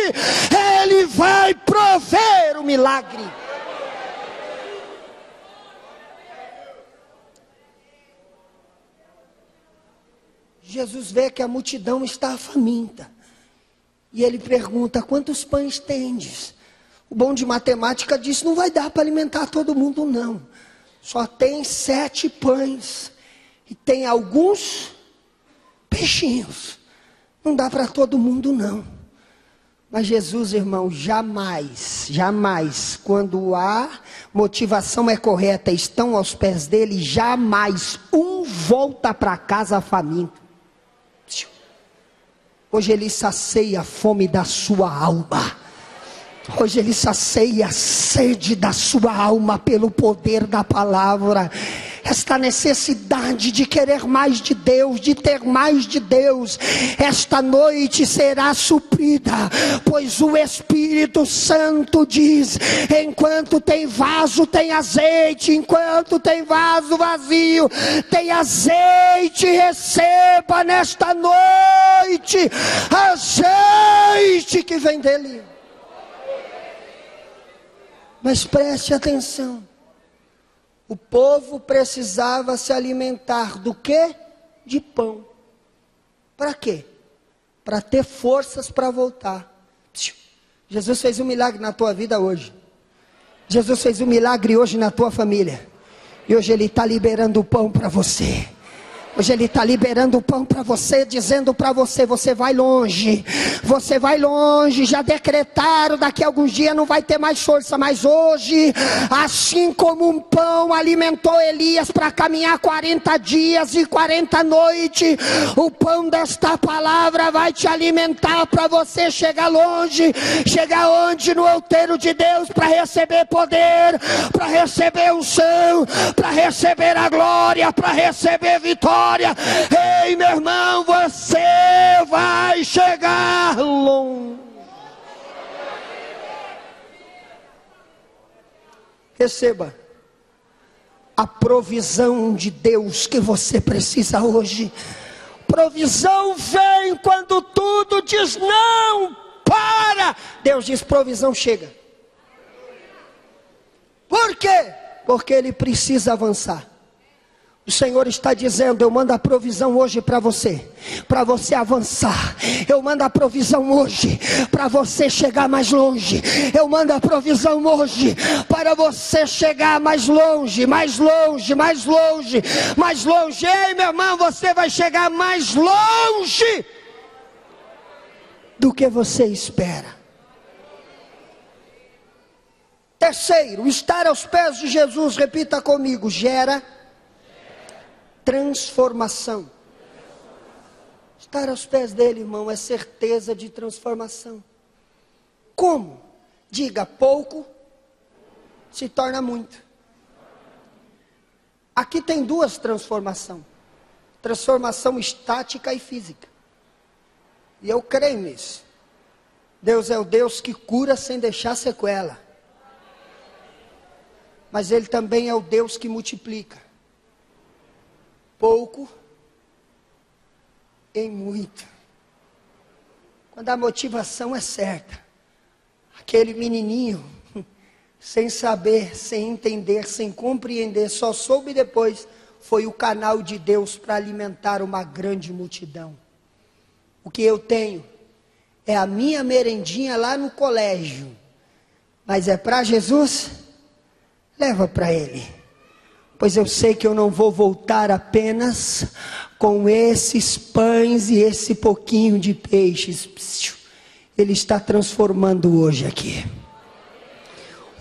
Ele vai prover o milagre. Jesus vê que a multidão está faminta. E ele pergunta: quantos pães tendes? O bom de matemática diz: não vai dar para alimentar todo mundo não. Só tem 7 pães. E tem alguns peixinhos. Não dá para todo mundo não. Mas Jesus, irmão, jamais, quando a motivação é correta, estão aos pés dele, jamais um volta para casa faminto. Hoje ele sacia a fome da sua alma. Hoje ele sacia a sede da sua alma pelo poder da palavra. esta necessidade de querer mais de Deus, de ter mais de Deus, esta noite será suprida, pois o Espírito Santo diz: enquanto tem vaso tem azeite, enquanto tem vaso vazio tem azeite. Receba nesta noite azeite que vem dele. Mas preste atenção, o povo precisava se alimentar do quê? De pão. Para quê? Para ter forças para voltar. Jesus fez um milagre na tua vida hoje. Jesus fez um milagre hoje na tua família. E hoje Ele está liberando o pão para você. Hoje Ele está liberando o pão para você, dizendo para você: você vai longe, você vai longe. Já decretaram, daqui a alguns dias não vai ter mais força, mas hoje, assim como um pão alimentou Elias para caminhar 40 dias e 40 noites, o pão desta palavra vai te alimentar para você chegar longe. Chegar onde? No outeiro de Deus, para receber poder, para receber unção, para receber a glória, para receber vitória. Ei, meu irmão, você vai chegar longe. Receba a provisão de Deus que você precisa hoje. Provisão vem quando tudo diz não. Para! Deus diz: provisão chega. Por quê? Porque Ele precisa avançar. O Senhor está dizendo: eu mando a provisão hoje para você avançar. Eu mando a provisão hoje para você chegar mais longe. Eu mando a provisão hoje para você chegar mais longe, mais longe, mais longe, mais longe. Ei, meu irmão, você vai chegar mais longe do que você espera. Terceiro, estar aos pés de Jesus, repita comigo, gera transformação. Estar aos pés dele, irmão, é certeza de transformação. Como? Diga: pouco se torna muito. Aqui tem duas transformações: transformação estática e física. E eu creio nisso. Deus é o Deus que cura sem deixar sequela. Mas Ele também é o Deus que multiplica. Pouco em muito. Quando a motivação é certa. Aquele menininho, sem saber, sem entender, sem compreender, só soube depois, foi o canal de Deus para alimentar uma grande multidão. O que eu tenho é a minha merendinha lá no colégio, mas é para Jesus? Leva para Ele. Pois eu sei que eu não vou voltar apenas com esses pães e esse pouquinho de peixes. Ele está transformando hoje aqui.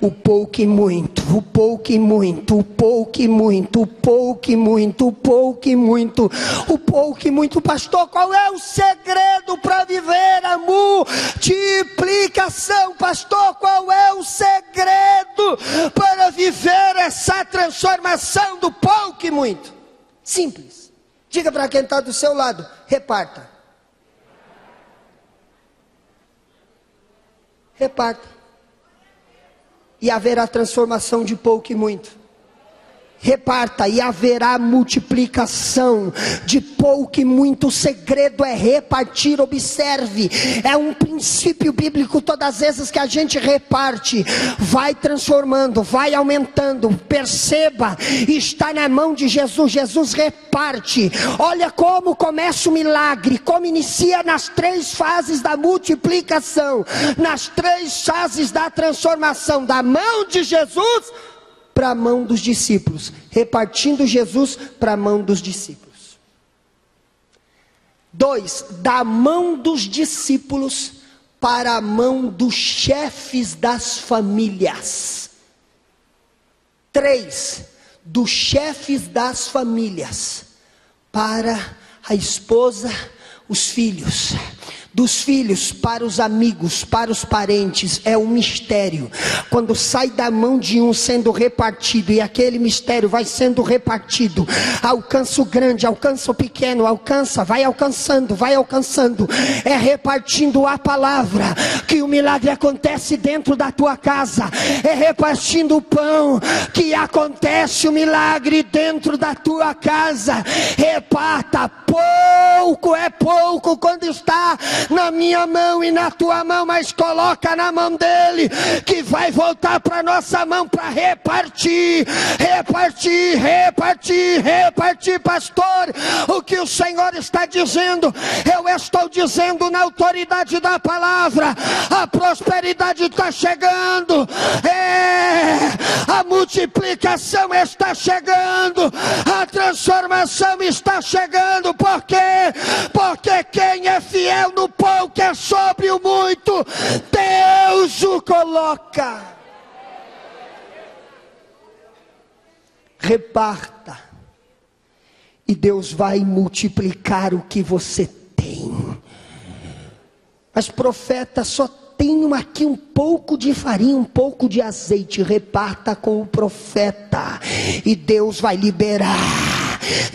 O pouco e muito, o pouco e muito, o pouco e muito, o pouco e muito, o pouco e muito, o pouco e muito. Pastor, qual é o segredo para viver a multiplicação? Pastor, qual é o segredo para viver essa transformação do pouco e muito? Simples. Diga para quem está do seu lado: reparta. Reparta. E haverá transformação de pouco e muito. Reparta e haverá multiplicação de pouco e muito. O segredo é repartir. Observe, é um princípio bíblico. Todas as vezes que a gente reparte, vai transformando, vai aumentando. Perceba, está na mão de Jesus. Jesus reparte. Olha como começa o milagre, como inicia nas 3 fases da multiplicação, nas 3 fases da transformação, da mão de Jesus para a mão dos discípulos, repartindo Jesus para a mão dos discípulos. 2, da mão dos discípulos para a mão dos chefes das famílias. 3, dos chefes das famílias para a esposa, os filhos. dos filhos para os amigos, para os parentes, é um mistério. Quando sai da mão de um sendo repartido, e aquele mistério vai sendo repartido, alcança o grande, alcança o pequeno, vai alcançando, é repartindo a palavra, que o milagre acontece dentro da tua casa, é repartindo o pão, que acontece o milagre dentro da tua casa. Reparta, pouco é pouco quando está na minha mão e na tua mão, mas coloca na mão dele, que vai voltar para nossa mão para repartir, pastor. O que o Senhor está dizendo, eu estou dizendo na autoridade da palavra. A prosperidade está chegando, a multiplicação está chegando, a transformação está chegando. Por quê? Porque quem é fiel no pouco é sobre o muito, Deus o coloca. Reparta, e Deus vai multiplicar o que você tem. Mas profeta, só tenho aqui um pouco de farinha, um pouco de azeite. Reparta com o profeta, e Deus vai liberar.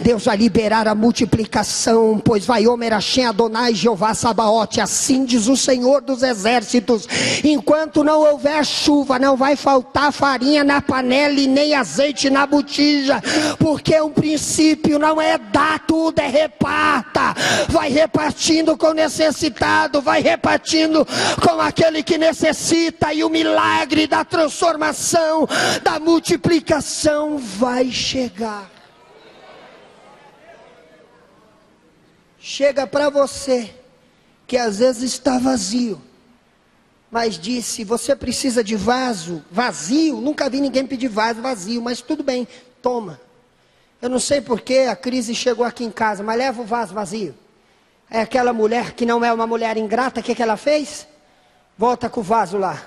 Deus vai liberar a multiplicação, pois vai Omer Hashem Adonai Jeová Sabaote, assim diz o Senhor dos exércitos: enquanto não houver chuva, não vai faltar farinha na panela e nem azeite na botija, porque o princípio não é dar tudo, é reparta. Vai repartindo com o necessitado, vai repartindo com aquele que necessita, e o milagre da transformação, da multiplicação vai chegar. Chega para você, que às vezes está vazio, mas disse: você precisa de vaso vazio? Nunca vi ninguém pedir vaso vazio, mas tudo bem, toma. Eu não sei porque a crise chegou aqui em casa, mas leva o vaso vazio. É aquela mulher que não é uma mulher ingrata, o que ela fez? Volta com o vaso lá,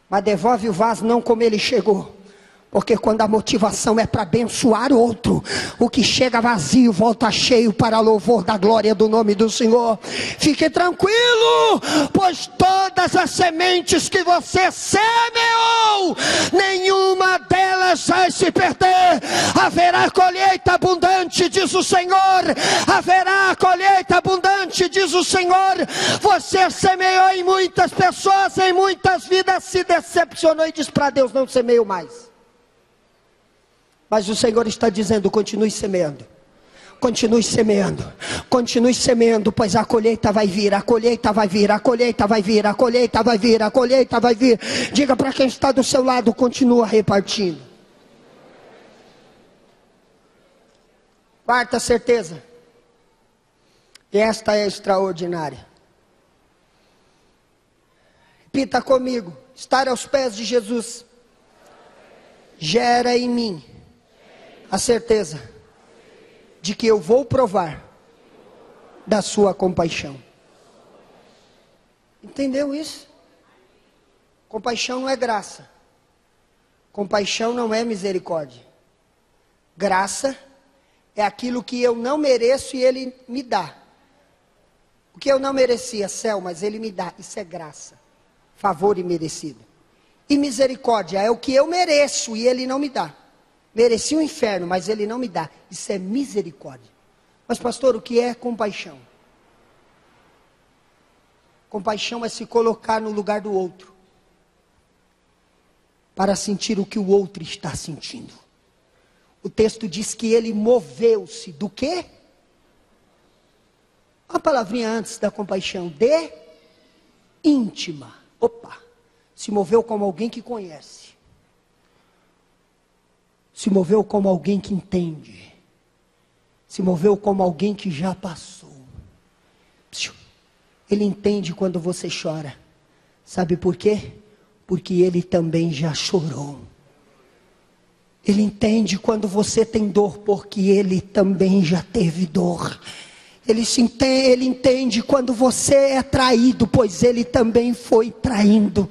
mas devolve o vaso não como ele chegou. Porque quando a motivação é para abençoar outro, o que chega vazio volta cheio para louvor da glória do nome do Senhor. Fique tranquilo, pois todas as sementes que você semeou, nenhuma delas vai se perder. Haverá colheita abundante, diz o Senhor. Haverá colheita abundante, diz o Senhor. Você semeou em muitas pessoas, em muitas vidas, se decepcionou e diz para Deus: não semeio mais. Mas o Senhor está dizendo: continue semeando, continue semeando, continue semeando, pois a colheita vai vir, a colheita vai vir, a colheita vai vir, a colheita vai vir, a colheita vai vir. Diga para quem está do seu lado: continua repartindo. Quarta certeza, e esta é extraordinária. Repita comigo: estar aos pés de Jesus gera em mim a certeza de que eu vou provar da sua compaixão. Entendeu isso? Compaixão não é graça. Compaixão não é misericórdia. Graça é aquilo que eu não mereço e Ele me dá. O que eu não merecia, céu, mas Ele me dá. Isso é graça. Favor imerecido. E misericórdia é o que eu mereço e Ele não me dá. Mereci o inferno, mas Ele não me dá. Isso é misericórdia. Mas pastor, o que é compaixão? Compaixão é se colocar no lugar do outro, para sentir o que o outro está sentindo. O texto diz que Ele moveu-se do quê? Uma palavrinha antes da compaixão: de íntima. Opa, se moveu como alguém que conhece. Se moveu como alguém que entende. Se moveu como alguém que já passou. Ele entende quando você chora. Sabe por quê? Porque Ele também já chorou. Ele entende quando você tem dor, porque Ele também já teve dor. Ele entende quando você é traído, pois ele também foi traindo.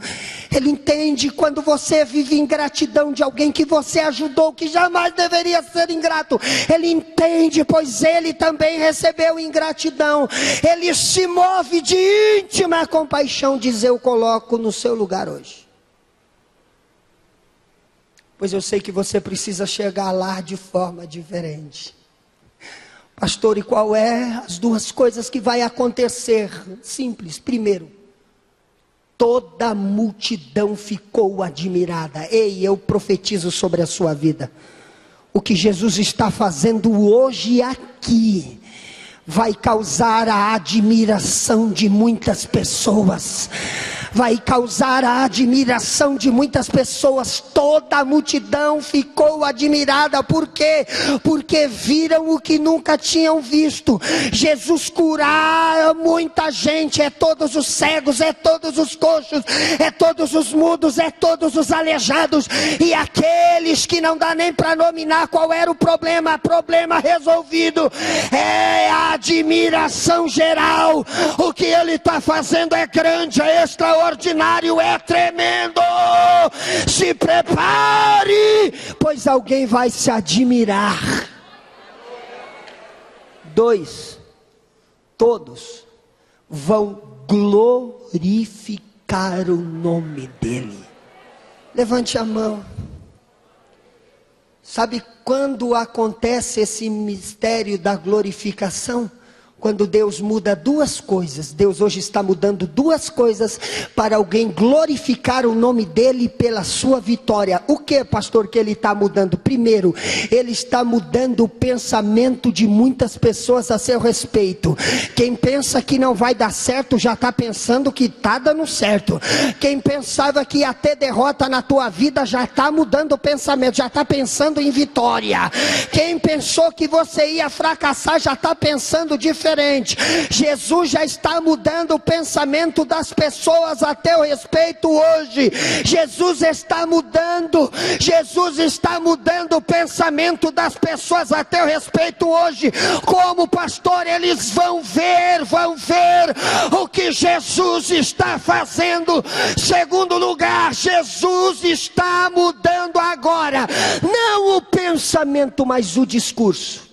Ele entende quando você vive ingratidão de alguém que você ajudou, que jamais deveria ser ingrato. Ele entende, pois ele também recebeu ingratidão. Ele se move de íntima compaixão, diz: eu coloco no seu lugar hoje. Pois eu sei que você precisa chegar lá de forma diferente. Pastor, e qual é as duas coisas que vai acontecer? Simples. Primeiro, toda a multidão ficou admirada. Ei, eu profetizo sobre a sua vida. O que Jesus está fazendo hoje aqui vai causar a admiração de muitas pessoas. Vai causar a admiração de muitas pessoas. Toda a multidão ficou admirada. Por quê? Porque viram o que nunca tinham visto. Jesus curar muita gente. É todos os cegos, é todos os coxos, é todos os mudos, é todos os aleijados. E aqueles que não dá nem para nominar qual era o problema. Problema resolvido. É a admiração geral. O que ele está fazendo é grande, é extraordinário, é tremendo. Se prepare, pois alguém vai se admirar. 2, todos vão glorificar o nome dele. Levante a mão. Sabe quando acontece esse mistério da glorificação? Quando Deus muda duas coisas. Deus hoje está mudando duas coisas para alguém glorificar o nome dele pela sua vitória. O que, pastor, que ele está mudando? Primeiro, ele está mudando o pensamento de muitas pessoas a seu respeito. Quem pensa que não vai dar certo, já está pensando que está dando certo. Quem pensava que ia ter derrota na tua vida, já está mudando o pensamento, já está pensando em vitória. Quem pensou que você ia fracassar, já está pensando diferente. Jesus já está mudando o pensamento das pessoas a teu respeito hoje. Jesus está mudando o pensamento das pessoas a teu respeito hoje. Como pastor, eles vão ver o que Jesus está fazendo. Segundo lugar, Jesus está mudando agora, não o pensamento, mas o discurso.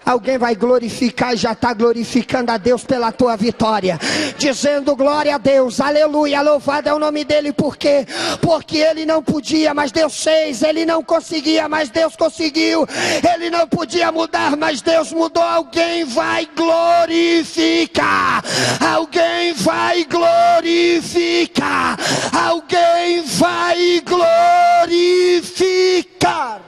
Alguém vai glorificar e já está glorificando a Deus pela tua vitória, dizendo glória a Deus, aleluia, louvado é o nome dele. Por quê? Porque ele não podia, mas Deus fez. Ele não conseguia, mas Deus conseguiu. Ele não podia mudar, mas Deus mudou. Alguém vai glorificar. Alguém vai glorificar. Alguém vai glorificar.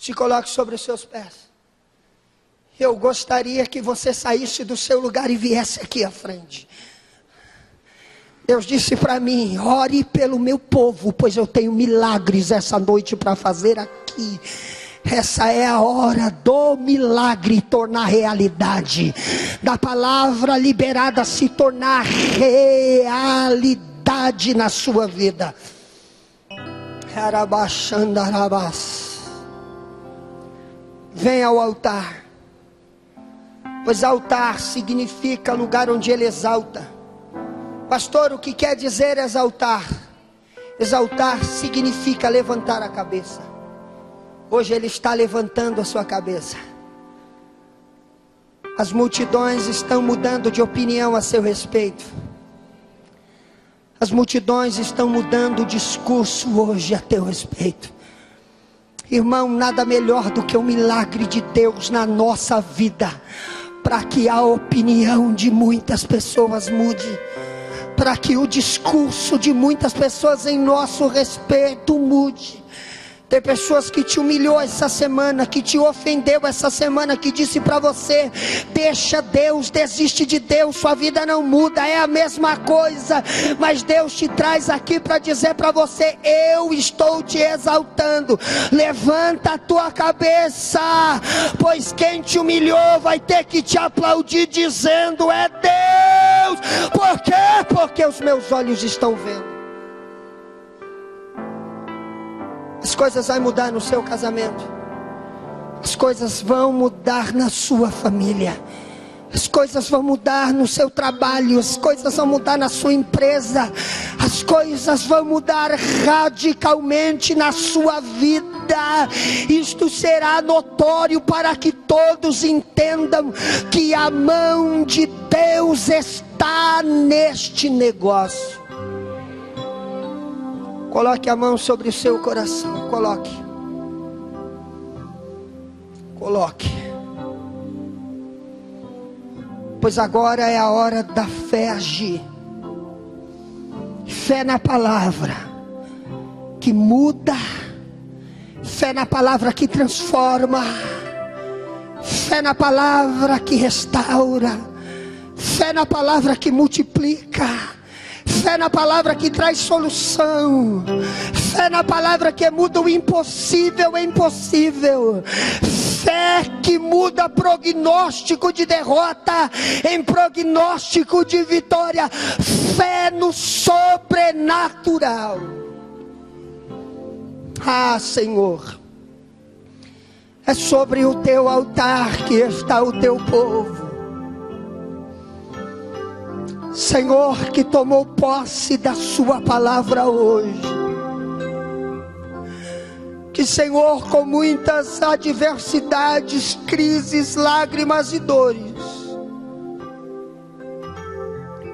Se coloque sobre os seus pés. Eu gostaria que você saísse do seu lugar e viesse aqui à frente. Deus disse para mim: ore pelo meu povo, pois eu tenho milagres essa noite para fazer aqui. Essa é a hora do milagre tornar realidade, da palavra liberada se tornar realidade na sua vida. Arabaxandarabás. Vem ao altar, pois altar significa lugar onde ele exalta. Pastor, o que quer dizer exaltar? Exaltar significa levantar a cabeça. Hoje ele está levantando a sua cabeça. As multidões estão mudando de opinião a seu respeito. As multidões estão mudando o discurso hoje a teu respeito. Irmão, nada melhor do que o milagre de Deus na nossa vida, para que a opinião de muitas pessoas mude, para que o discurso de muitas pessoas em nosso respeito mude. Tem pessoas que te humilhou essa semana, que te ofendeu essa semana, que disse para você: deixa Deus, desiste de Deus, sua vida não muda, é a mesma coisa. Mas Deus te traz aqui para dizer para você: eu estou te exaltando. Levanta a tua cabeça, pois quem te humilhou vai ter que te aplaudir dizendo: é Deus. Por quê? Porque os meus olhos estão vendo. As coisas vão mudar no seu casamento. As coisas vão mudar na sua família. As coisas vão mudar no seu trabalho. As coisas vão mudar na sua empresa. As coisas vão mudar radicalmente na sua vida. Isto será notório para que todos entendam que a mão de Deus está neste negócio. Coloque a mão sobre o seu coração. Coloque. Pois agora é a hora da fé agir. Fé na palavra que muda. Fé na palavra que transforma. Fé na palavra que restaura. Fé na palavra que multiplica. Fé na palavra que traz solução. Fé na palavra que muda o impossível em possível. Fé que muda prognóstico de derrota em prognóstico de vitória. Fé no sobrenatural. Ah, Senhor, é sobre o teu altar que está o teu povo. Senhor, que tomou posse da sua palavra hoje. Que, Senhor, com muitas adversidades, crises, lágrimas e dores,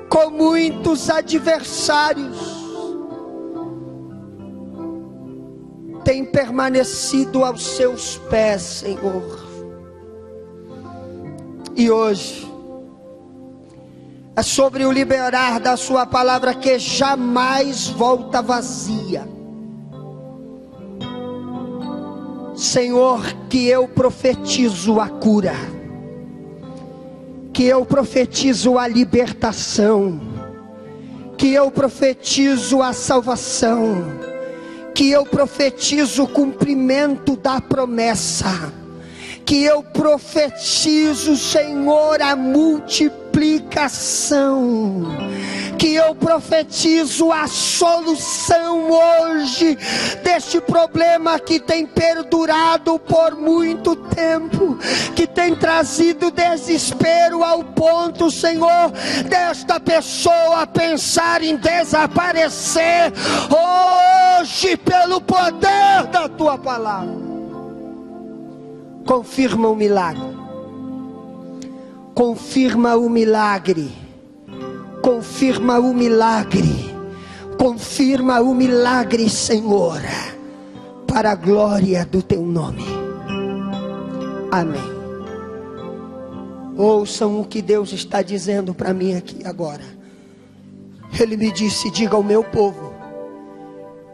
com muitos adversários, tem permanecido aos seus pés, Senhor. E hoje é sobre o liberar da sua palavra que jamais volta vazia. Senhor, que eu profetizo a cura, que eu profetizo a libertação, que eu profetizo a salvação, que eu profetizo o cumprimento da promessa, que eu profetizo, Senhor, a multiplicação, que eu profetizo a solução hoje deste problema que tem perdurado por muito tempo, que tem trazido desespero ao ponto, Senhor, desta pessoa pensar em desaparecer. Hoje, pelo poder da tua palavra, confirma o milagre. Confirma o milagre. Confirma o milagre. Confirma o milagre, Senhor, para a glória do teu nome. Amém. Ouçam o que Deus está dizendo para mim aqui agora. Ele me disse: diga ao meu povo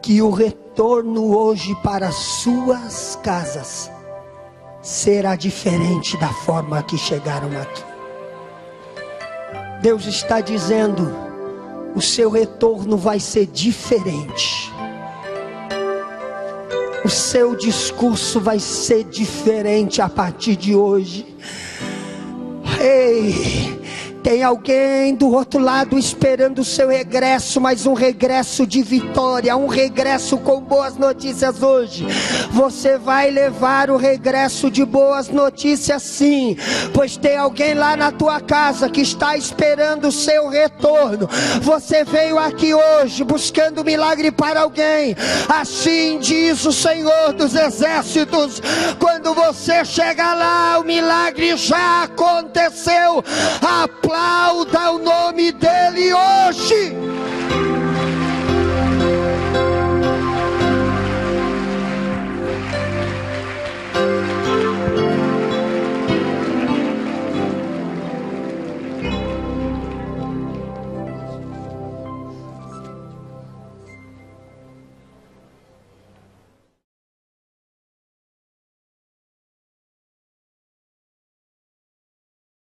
que o retorno hoje para as suas casas será diferente da forma que chegaram aqui. Deus está dizendo: o seu retorno vai ser diferente. O seu discurso vai ser diferente a partir de hoje. Ei, tem alguém do outro lado esperando o seu regresso, mas um regresso de vitória, um regresso com boas notícias hoje. Você vai levar o regresso de boas notícias, sim, pois tem alguém lá na tua casa que está esperando o seu retorno. Você veio aqui hoje buscando milagre para alguém. Assim diz o Senhor dos Exércitos: quando você chega lá, o milagre já aconteceu. Aplauda o nome dele hoje.